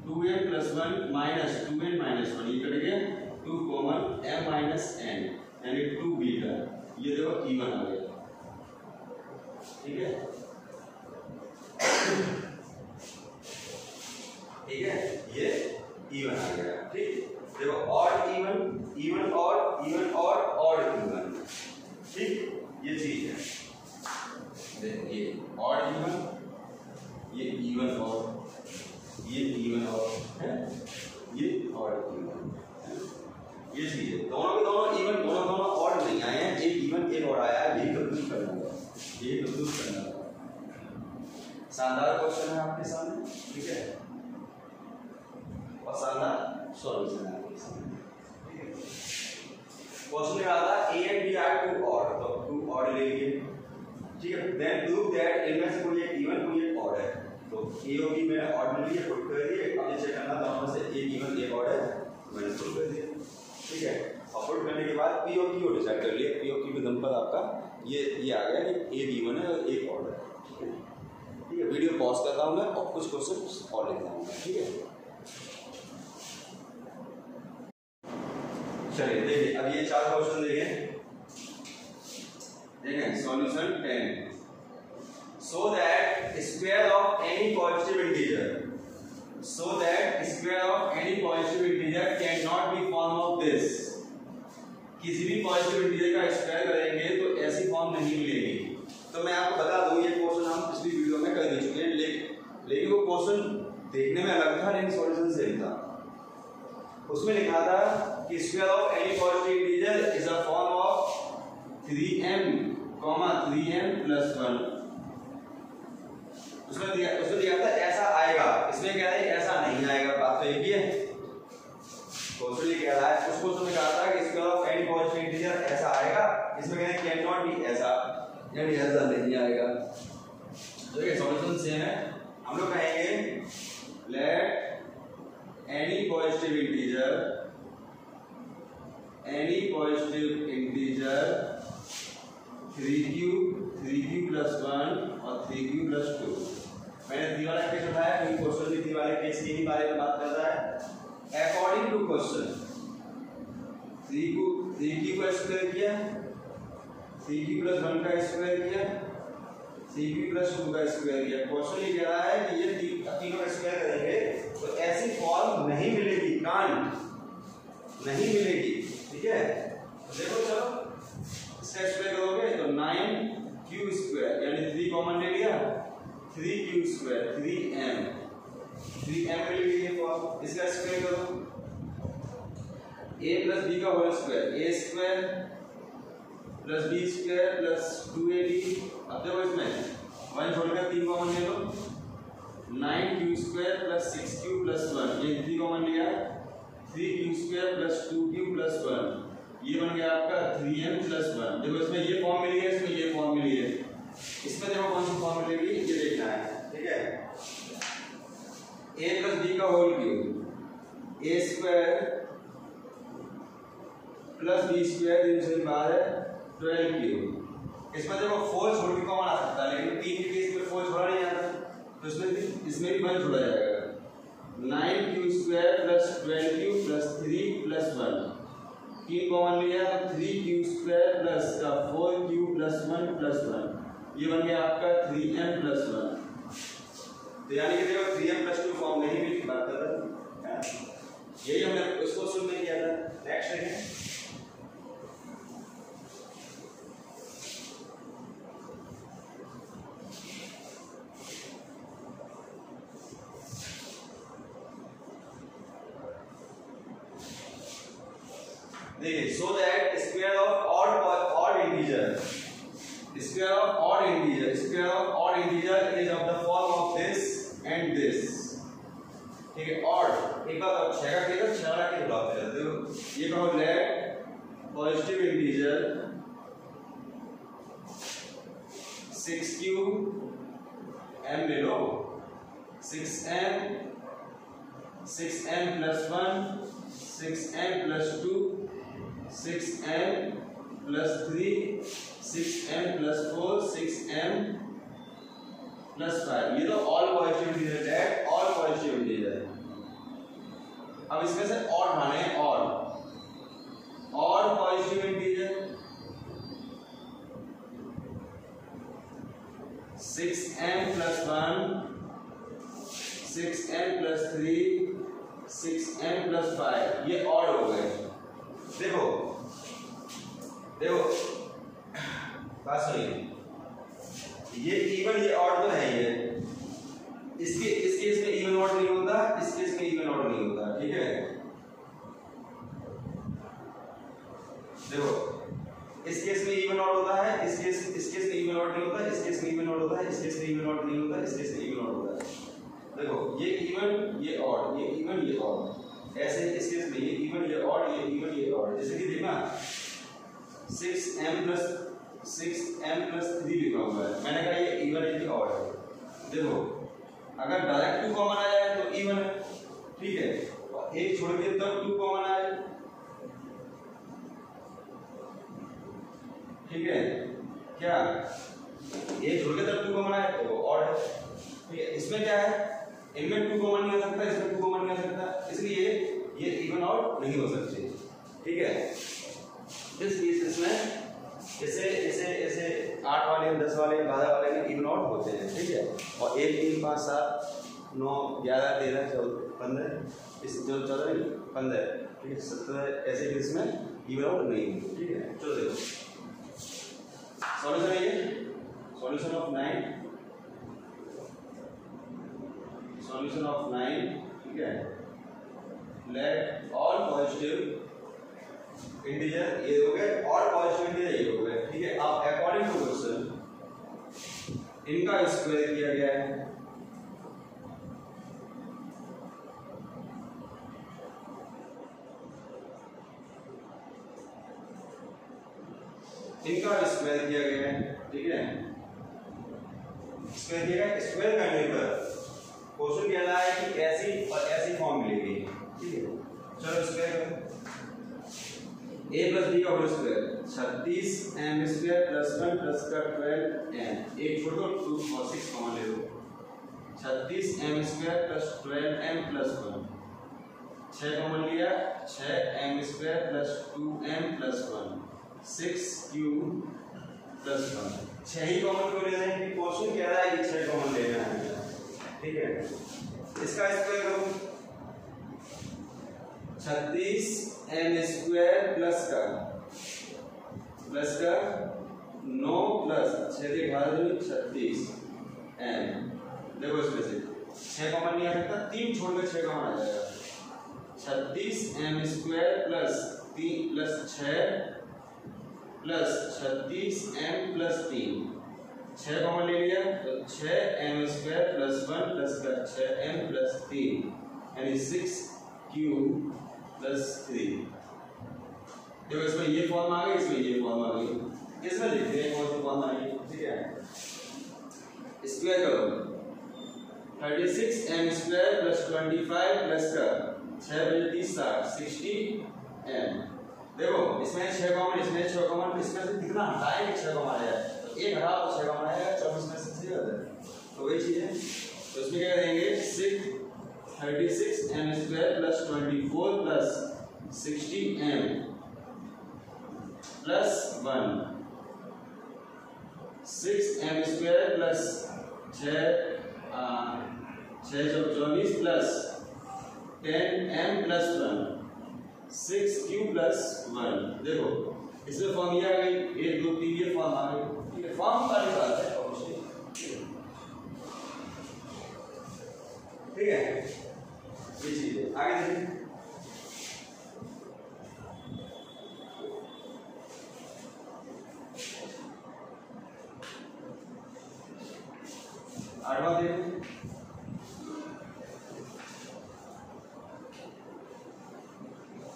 S1: 2m + 1 - 2n - 1, ये कट गया 2 कॉमन m - n यानी 2 बीटा, ये देखो इवन आ गया, ठीक है ठीक है ये इवन आ गया, ठीक। देखो odd even even odd even odd odd even, ठीक ये चीज है। देखो ये ऑड इवन, ये इवन ऑड, ये इवन ऑड है, ये ऑड इवन, ये चीज है। दोनों के दोनों इवन, दोनों दोनों ऑड नहीं आए हैं, एक इवन एक ऑड आया है, यही कंप्यूट करना होगा, यही कंप्यूट करना होगा। शानदार क्वेश्चन है आपके सामने, ठीक है, और शानदार सॉल्यूशन है आपके सामने, ठीक है। क्वेश्चन में आता है a and b are two odd, तो two odd ले लिए, ठीक है। देन प्रूव दैट इनमें से कोई एक इवन कोई एक ऑड है, तो a और b मैंने ऑड ले लिए, पुट कर दिए। अब ये चेक करना दोनों में से एक इवन एक ऑड है, मैंने पुट कर दिया, ठीक है। और पुट करने के बाद p और q डिसाइड कर लिए, p और q के दम पर आपका ये आ गया कि एक इवन है और एक ऑड है, ठीक है। ठीक है, वीडियो पॉज कर रहा हूँ मैं और कुछ क्वेश्चन और लिख रहा हूँ, ठीक है। चलिए देखिए, अब ये 4 क्वेश्चन देखें solution 10। So that square of any positive integer, so that square of any positive integer can not be form of this. किसी भी पॉजिटिव इंटीजर का स्क्वायर करेंगे तो ऐसी फॉर्म नहीं मिलेगी। तो मैं आपको बता दूं, ये क्वेश्चन हम पिछली वीडियो में कर चुके हैं, लेकिन वो क्वेश्चन देखने में अलग था लेकिन सॉल्यूशन सेम था। उसमें लिखा था कि square of any positive integer is a form of 3m, 3m + 1। उसमें दिया था ऐसा आएगा, इसमें क्या है ऐसा नहीं आएगा, बात तो एक ही है। क्वेश्चन ये कह रहा है, उस क्वेश्चन में कहा था कि स्क्वायर ऑफ एनी पॉजिटिव ऐसा आएगा, इसमें कहते हैं कैन नॉट बी ऐसा, यानी ऐसा नहीं आएगा। तो ये सॉल्यूशन सेम है। हम लोग कहेंगे let any positive integer 3q plus 1 और 3q प्लस 2। मैंने 3 वाला केस उठाया क्योंकि क्वेश्चन भी 3 वाले केस के ही बारे में बात कर रहा है। अकॉर्डिंग टू क्वेश्चन 3q का स्क्वायर किया, 3q प्लस 1 का स्क्वायर किया, 3q प्लस 2 का स्क्वायर किया। क्वेश्चन ये कह रहा है कि ये तीनों का स्क्वायर करेंगे तो ऐसी फॉर्म नहीं मिलेगी, नहीं मिलेगी। ठीक है, देखो चलो इसका स्क्वायर करोगे तो 9q स्क्वायर यानी 3 कॉमन ले लिया, 3q स्क्वायर 3m मिलेगी ये फॉर्म। इसका स्क्वायर करो a प्लस b का whole square, a square plus b square plus 2ab। अब देखो इसमें 1 छोड़कर 3 कॉमन ले लो, 9q square plus 6q plus 1, ये 3 कॉमन लिया, 3q square plus 2q plus 1, ये बन गया आपका 3m प्लस 1। देखो इसमें ये फॉर्म मिली है, इसमें ये फॉर्म मिली है, इसमें देखो कौन सी फॉर्म मिलेगी ये देखना है। ठीक है, a प्लस b का whole cube, a square plus b square इनसे बाहर है 12 क्यूब। इसमें देखो 4 छोड़ के कॉमन आ सकता है, लेकिन 3 के केस में 4 छोड़ा नहीं आता, तो इसमें भी 1 छोड़ा जाएगा। 9q square plus 12q plus 3 plus 1, 3 common लिया तो 3q square plus 4q plus 1 plus 1, ये बन गया आपका 3m प्लस 1। तो यानी कि देखो 3m प्लस 2 फॉर्म नहीं मिली, बात कर रहा है, यही हमने उसको शुरू में किया था। नेक्स्ट है देखिए, so that square of odd integer is of the form of this and this. ठीक है, ऑड एक बार 6 का केस 6 वाला केस बात करते हो, ये कहो late positive integer 6q m ले लो, 6m plus 1, 6m plus 2, 6m plus 3, 6m plus 4, 6m plus 5, ये तो ऑल पॉजिटिव इंटीजर है, ऑल पॉजिटिव इंटीजर। अब इसमें से ऑड उठाने हैं, odd positive integer 6m plus 1, 6m plus 3, 6m plus 5, ये ऑड हो गए। देखो बात सुनिए, ये इवन ये ऑड तो है, ये इस केस में इवन ऑड नहीं होता, इस केस में इवन ऑड नहीं होता। ठीक है, देखो इस केस में इवन ऑड होता है, इस केस में इवन ऑड नहीं होता, इस केस में इवन ऑड होता है, इस केस में इवन ऑड नहीं होता, इस केस में इवन ऑड होता है। देखो ये इवन ये ऑड, ये इवन ये ऑड, ऐसे इस केस में ये इवन ये ऑड, ये इवन ये ऑड। जैसे कि देखना 6m प्लस 3 लिखा हुआ है, मैंने कहा ये इवन है कि ऑड है। देखो अगर डायरेक्ट 2 कॉमन आया है तो इवन है, ठीक है, और एक छोड़ के तब 2 कॉमन आया, ठीक है, क्या एक छोड़ के तब 2 कॉमन आया तो ऑड है। ठीक है, इसमें क्या है, इनमें 2 कॉमन नहीं हो सकता, इसमें 2 कॉमन नहीं हो सकता, इसलिए ये इवन ऑड नहीं हो सकते। ठीक है, इस केस में ऐसे 8 वाले 10 वाले 12 वाले में इवन ऑड होते हैं। ठीक है, और 1 3 5 7 9 11 13 14 15 इस जो 14 15, ठीक है, 17 ऐसे केस में इवन ऑड नहीं होते। ठीक है, चलो देखो सॉल्यूशन है, ये सॉल्यूशन ऑफ 9, ठीक है, लेट ऑल पॉजिटिव इंटीजर ये हो गए, ऑल पॉजिटिव इंटीजर ये हो गए। ठीक है, अब अकॉर्डिंग टू क्वेश्चन इनका स्क्वायर किया गया है। इनका स्क्वायर किया गया है, ठीक है, स्क्वायर किया गया। स्क्वायर करने पर क्वेश्चन कह रहा है कि ऐसी और ऐसी फॉर्म मिलेगी, ठीक है। चलो स्क्वायर करो, a प्लस b का whole square 36m square plus 1 plus का 12m, एक छोड़ो 2 और 6 कॉमन ले लो, 36m square plus 12m plus 1, 6 common लिया, 6m square plus 2m plus 1, 6q plus 1, 6 ही कॉमन क्यों ले रहे हैं कि क्वेश्चन कह रहा है कि 6 कॉमन लेना है, ठीक है। इसका स्क्वायर करो, 36m स्क्वायर प्लस का 9 प्लस 6 के घात 36m, देखो इसमें से 6 कॉमन नहीं आ सकता, 3 छोड़ के 6 कॉमन आ जाएगा, 36m square plus 3 plus 6 plus 36m plus 3, 6 common ले लिया तो 6m स्क्वायर प्लस 1 प्लस का 6m प्लस 3 यानी 6q प्लस 3। देखो इसमें ये फॉर्म आ गई, इसमें ये फॉर्म आ गई, इसमें लिखते हैं कौन सी फॉर्म आई, ठीक है। स्क्वायर करो 36m स्क्वायर प्लस 25 प्लस का 6 बजे 30 60m। देखो इसमें 6 कॉमन, इसमें 6 कॉमन, इसमें से कितना हटाएंगे 6 कॉमन आ जाए तो 1 हटा तो 6 कॉमन आएगा, 24 में से 6 हो जाए, तो वही चीज है। तो इसमें क्या करेंगे 36m square plus 24 plus 60m plus 1, 6m square plus 6 24 plus 10m plus 1, 6q plus 1। देखो इसमें फॉर्म ये आ गई, 1 2 3 ये फॉर्म आ गई, ठीक है। फॉर्म का निकाल है ठीक है, ये चीज है। आगे देखिए आठवां देखिए,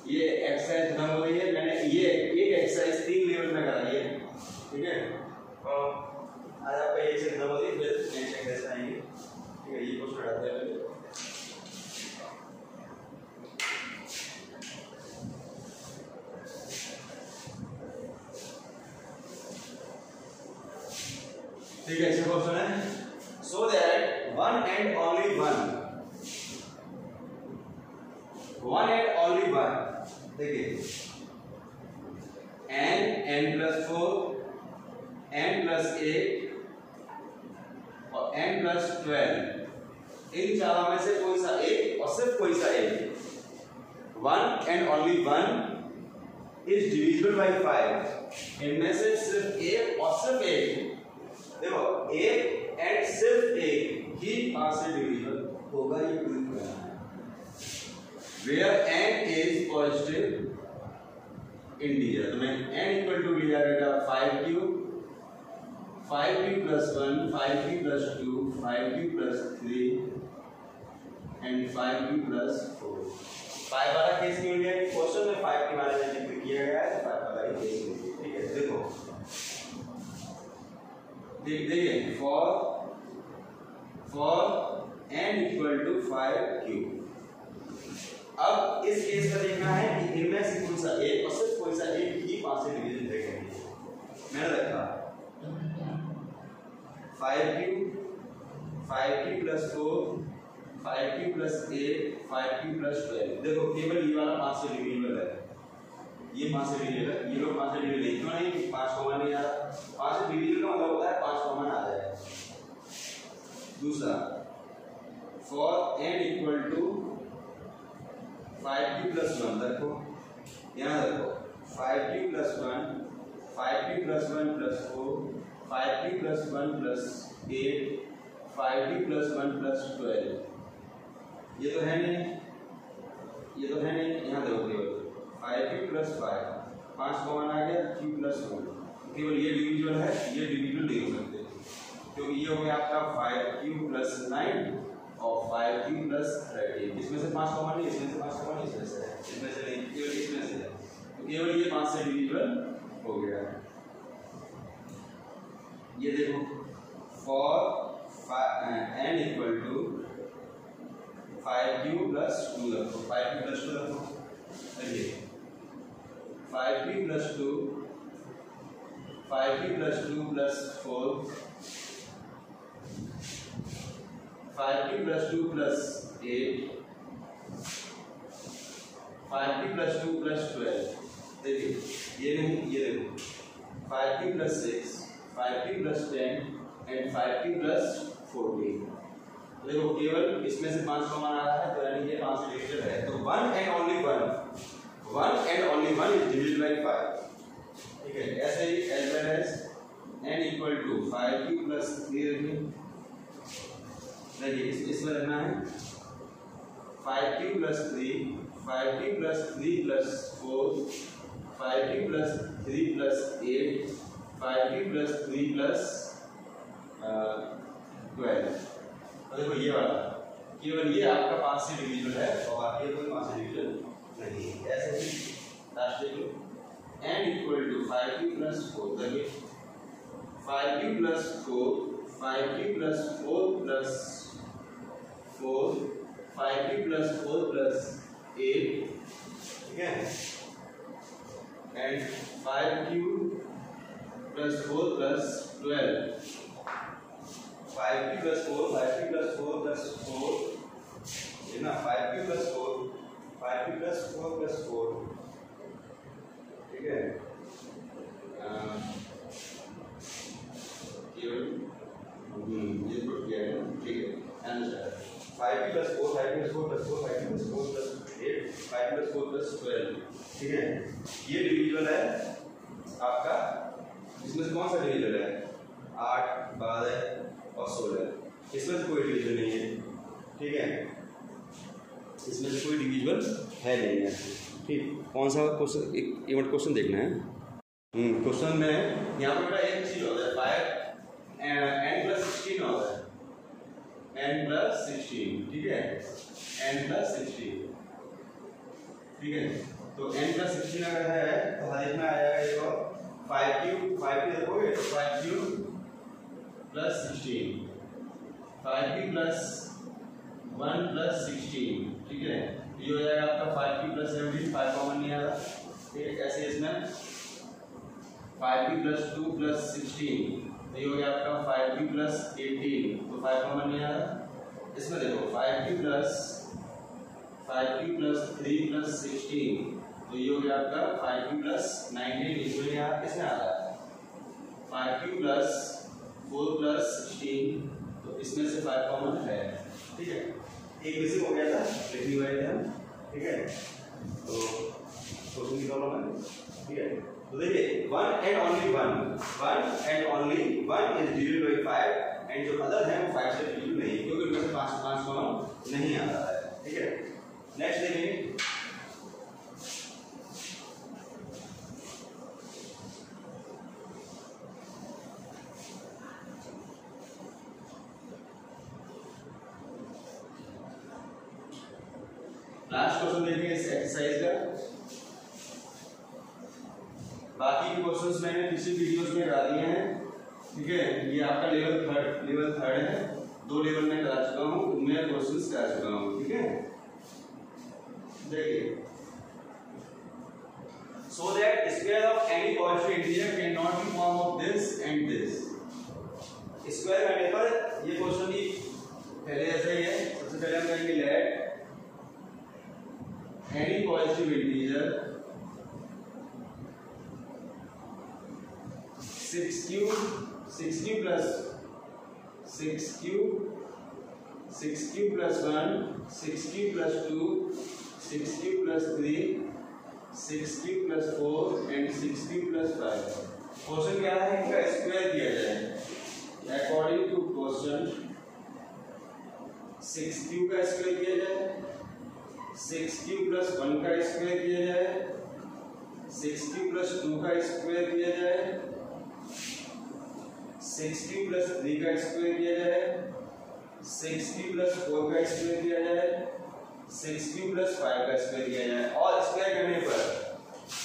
S1: ये एक्सरसाइज खत्म हो रही है। मैंने ये एक एक्सरसाइज 3 लेवल में कराई है, ठीक है। आज आपका ये से खत्म हो रही है, फिर नेक्स्ट एक्सरसाइज आएंगे, ठीक है। ये क्वेश्चन हटाते हैं, ठीक है। ऐसे क्वेश्चन है so that one and only one देखिए n plus 4 n plus 8 और n plus 12, इन चारों में से कोई सा एक और सिर्फ कोई सा एक, one and only one is divisible by 5, इनमें से सिर्फ एक और सिर्फ एक, देखो एक एंड सिर्फ एक ही 5 से डिविजिबल होगा, ये प्रूव करना है। Where n is positive integer, तो मैं n इक्वल टू लिया बेटा 5q plus 1, 5q plus 2, 5q plus 3 and 5q plus 4। 5 वाला केस क्यों लिया? क्वेश्चन में 5 के बारे में जिक्र किया गया है, 5 वाला ही केस लिया, ठीक है। देखो देखिए for n equal to 5q, अब इस केस में देखना है कि इनमें से कौन सा एक और सिर्फ कोई सा एक ही 5 से डिवीजन देखेंगे। मैंने रखा 5q plus 4, 5q plus 8, 5q plus 12। देखो केवल ये वाला 5 से डिवीजिबल है, ये 5 से डिवीजिबल है, ये लोग 5 से डिवीजिबल नहीं, क्यों नहीं? 5 कॉमन नहीं आ रहा, 5 से डिवीजिबल का मतलब होता है 5 कॉमन आ जाए। दूसरा for n equal to 5q plus 1, देखो यहाँ देखो 5q plus 1, 5q plus 1 plus 4, 5q plus 1 plus 8, 5q plus 1 plus 12, ये तो है नहीं, ये तो है नहीं। यहाँ देखो केवल 5q plus 5 कॉमन आ गया, q plus 1, केवल ये डिविजिबल है, ये डिविजिबल नहीं हो सकते, क्योंकि ये हो गया आपका 5q plus 9 और 5q plus 13। इसमें से 5 कॉमन नहीं, इसमें से 5 कॉमन नहीं, इसमें से नहीं, केवल इसमें से है, तो केवल ये 5 से डिविजिबल हो गया, ये देखो for n equal to 5q plus 2 रखो, 5q प्लस 2 रखो, देखिए 5q plus 2 plus 4 5q plus 2 plus 8 5q plus 2 plus 12, देखिए ये नहीं, ये देखो 5q plus 6 5q plus 10 and 5q plus 14। देखो केवल इसमें से 5 कॉमन आ रहा है, तो यानी ये 5 से डिविजिबल है, तो one and only one is divisible by 5, ठीक है। ऐसे ही as well as n equal to 5q plus 3 देखिए इसमें रहना है 5q plus 3 5q plus 3 plus 4 5q plus 3 plus 8 5q plus 3 plus 12। तो देखो ये वाला केवल ये आपका 5 से डिविजिबल है और बाकी कोई 5 से डिविजिबल नहीं है। ऐसे ही लास्ट देख लो n equal to 5q plus 4, देखिए 5q plus 4 5q plus 4 plus 4 5q plus 4 plus 8, ठीक है, and 5q plus 4 plus 12 5q plus 4 5q plus 4 plus 4, है ना, 5q प्लस 4 प्लस 4, ठीक है, केवल ये तो किया है, ठीक है, answer 5q plus 4 plus 4 5q plus 4 plus 8 5q plus 4 plus 12, ठीक है। ये डिविजिबल है आपका, इसमें से कौन सा डिविजिबल है 8 12 और 16, इसमें से कोई डिविजन नहीं है, ठीक है, इसमें से कोई डिविजिबल है नहीं है, ठीक। कौन सा क्वेश्चन, एक इवेंट क्वेश्चन देखना है। क्वेश्चन में यहाँ पर एक चीज होता है 5 n प्लस 16 होता है n प्लस 16, ठीक है, n प्लस 16, ठीक है। तो n प्लस 16 अगर है तो हर एक में आ जाएगा ये 5q देखोगे तो 5q plus 16 5q plus 1 plus 16, ठीक है, ये हो जाएगा आपका 5q प्लस 17 5 कॉमन नहीं आ रहा, ठीक है। ऐसे इसमें 5q प्लस 2 प्लस 16, तो ये हो गया आपका 5q प्लस 18, तो 5 कॉमन नहीं आ रहा। इसमें देखो 5q प्लस 3 प्लस 16, तो ये हो गया आपका 5q प्लस 19, इसमें यहाँ किसमें आ रहा है 5q प्लस 4 प्लस 16, तो इसमें से 5 कॉमन है, ठीक है। एक मिसिंग हो गया था, लिखनी वाले थे, ठीक है, तो क्वेश्चन की प्रॉब्लम है, ठीक है। तो देखिए one and only one is divisible by 5 and जो अदर है वो 5 से डिविजिबल नहीं, क्योंकि उनमें से 5 कॉमन नहीं आ रहा है, ठीक है। नेक्स्ट देखेंगे लास्ट क्वेश्चन देखेंगे इस एक्सरसाइज का। बाकी के क्वेश्चंस मैंने पिछली वीडियोस में करा दिए हैं, ठीक है। ये आपका लेवल थर्ड है, 2 लेवल में करा चुका हूँ, उनमें क्वेश्चंस करा चुका हूँ, ठीक है। देखिए so that square of any positive integer cannot be form of this and this। Square करने पर ये क्वेश्चन भी पहले ऐसा ही है। सबसे पहले हम करेंगे late any positive integer 6q plus 6q plus 1 6q plus 2 6q plus 3 6q plus 4 and 6q plus 5। Question क्या है, इनका स्क्वायर किया जाए। अकॉर्डिंग टू क्वेश्चन 6q का स्क्वायर किया जाए, 6q plus 1 का स्क्वायर किया जाए, 6q plus 2 का स्क्वायर किया जाए, 6q plus 3 का स्क्वायर किया जाए, 6q plus 4 का स्क्वायर किया जाए, 6q plus 5 का स्क्वायर किया जाए। और स्क्वायर करने पर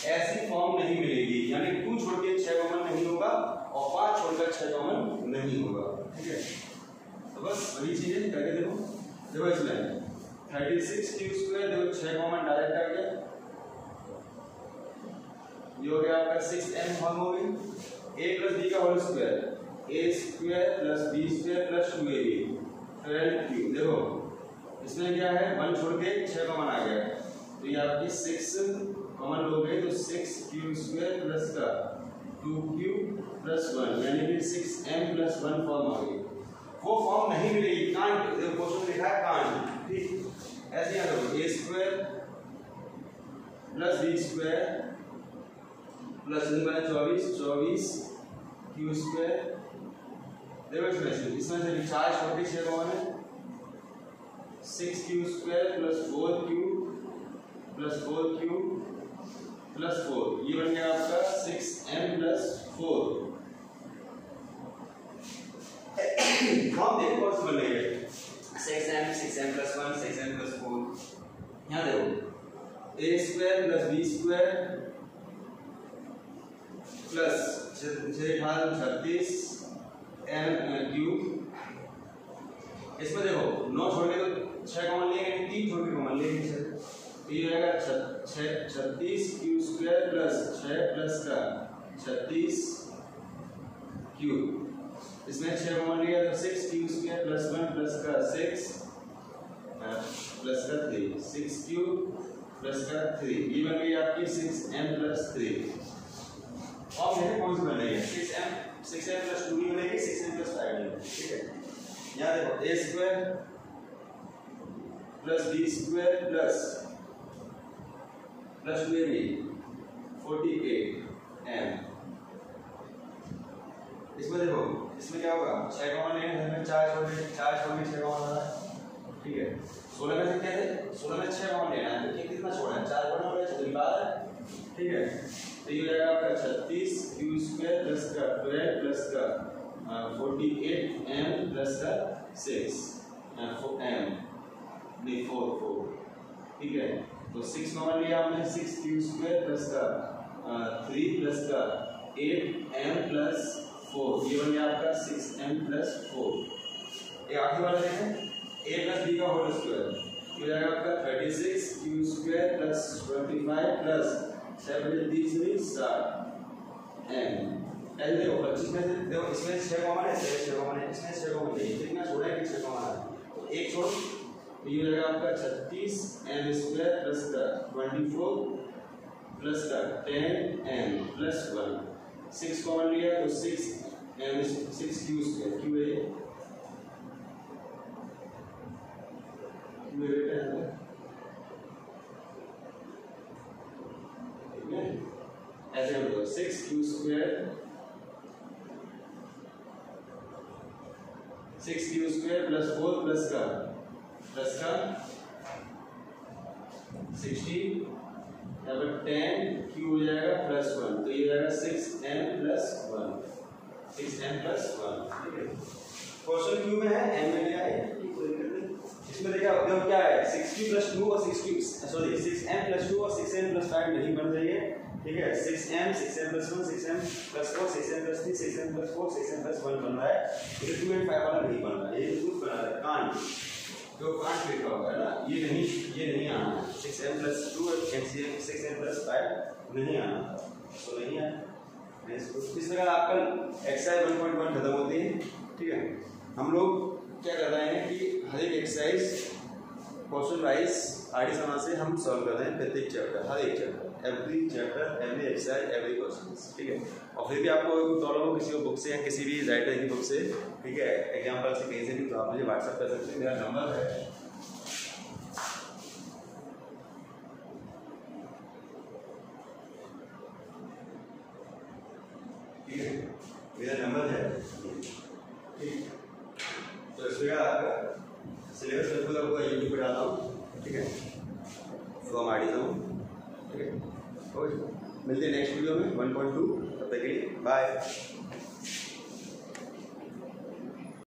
S1: ऐसी फॉर्म नहीं मिलेगी, यानी 2 छोड़ के 6 कॉमन नहीं होगा और 5 छोड़कर 6 कॉमन नहीं होगा। ठीक है, तो बस वही चीजें करके देखो। देखो इसमें 36 क्यू स्क्वायर, देखो 6 कॉमन डायरेक्ट आ गया, ये हो गया आपका 6m फॉर्म हो गई। a प्लस b का whole square, a square plus b square plus 2ab 12q। देखो इसमें क्या है, 1 छोड़ के 6 कॉमन आ गया, तो ये आपकी 6 कॉमन लोगे तो 6q स्क्वायर प्लस का 2q प्लस 1 यानी कि 6m प्लस 1 फॉर्म आ गई। वो फॉर्म नहीं मिलेगी, कांट, क्वेश्चन लिखा है कांट। ठीक, ऐसे याद रखो, a square plus b square plus 24 Q square. देखो इसमें से रिचार्ज 46 कॉमन है, 6q square plus 4q plus 4q plus 4, ये बन गया आपका 6m प्लस 4। फॉर्म देखो कौन सी बन रही है, 6m प्लस 1 6m प्लस 4। यहाँ देखो a square plus b square plus 36 m cube. इसमें देखो 9 छोड़ के तो 6 कॉमन लेंगे, 3 छोड़ के कॉमन लेंगे, तो ये रहेगा 36 क्यू स्क्वायर प्लस 6 प्लस का 36 क्यूब। इसमें 6 कॉमन लिया तो 6 क्यू स्क्वायर प्लस 1 प्लस का 6 प्लस का 3, 6 क्यूब प्लस का 3, ये बन गई आपकी 6m प्लस 3। और देखिए कौन सी बन रही है, 6m प्लस 2 नहीं बनेगी, 6m प्लस 5 बनेगी। ठीक है, यहाँ देखो a square plus b square plus 2ab 48m। इसमें देखो इसमें क्या होगा, 6 कॉमन लेंगे, 4 छोड़ के 6 कॉमन आ रहा है। ठीक है, 16 में से क्या है, 16 में 6 कॉमन लेना है, तो कितना छोड़ा है, 4 छोड़ना पड़ेगा, 12 है। ठीक है, तो ये हो जाएगा आपका 36 क्यू स्क्वायर प्लस का 12 प्लस का 48m प्लस का 6 4m नहीं 4। ठीक है, तो 6 कॉमन लिया हमने, 6 क्यू स्क्वायर प्लस का 3 प्लस का 8m प्लस 4, ये बन गया आपका 6m प्लस 4। ये आखिरी वाला देखें, a प्लस b का होल स्क्वायर, ये हो जाएगा आपका 36 Q square plus 25 plus 7 3 7m। ऐसे देखो 25 में से देखो इसमें 6 कॉमन है, 6 कॉमन है, इसमें 6 कॉमन नहीं, कितना छोड़ा है कि 6 कॉमन है, तो 1 छोड़, तो ये हो जाएगा आपका 36m स्क्वायर प्लस का 24 प्लस का 10m प्लस 1, 6 कॉमन लिया तो 6m 6q स्क्वायर, क्यू है ऐसे हम लोग 6q square 6q square plus 4 plus का 16 अब 10q हो जाएगा प्लस 1, तो ये जाएगा 6m प्लस 1। ठीक है, क्वेश्चन क्यू में है, m में क्या है, इसमें देखा क्या है, 6q प्लस 2 और 6m प्लस 2 और 6m प्लस 5 नहीं बन रही है। ठीक है, 6m plus 1 6m plus 4 6m plus 3 6m plus 4 6m plus 1 बन रहा है, ये 2 and 5 वाला नहीं बन रहा है, ये खुद बना रहा है कांट, जो कांट लिखा हुआ है ना, ये नहीं आना है, 6m प्लस 2 और 6m प्लस 5 नहीं आना, तो नहीं आया। इस तरह आपका एक्सरसाइज 1.1 खत्म होती है। ठीक है, हम लोग क्या कर रहे हैं कि हर एक एक्सरसाइज क्वेश्चन वाइज आगे समाज से हम सॉल्व कर रहे हैं, प्रत्येक चैप्टर, हर एक chapter, every chapter, every exercise, every question. ठीक है, और फिर भी आपको प्रॉब्लम हो किसी बुक से या किसी भी राइटर की बुक से, ठीक है, एग्जाम्पल से कहीं से भी, तो आप मुझे व्हाट्सएप कर सकते हैं, मेरा नंबर है ठीक, तो इसमें आपका सिलेबस बिल्कुल आपको यूट्यूब पर डालता हूँ। ठीक है, फ्रॉम आईडी से हूँ। ठीक है, ओके, मिलते हैं नेक्स्ट वीडियो में 1.2, तब तक के लिए बाय।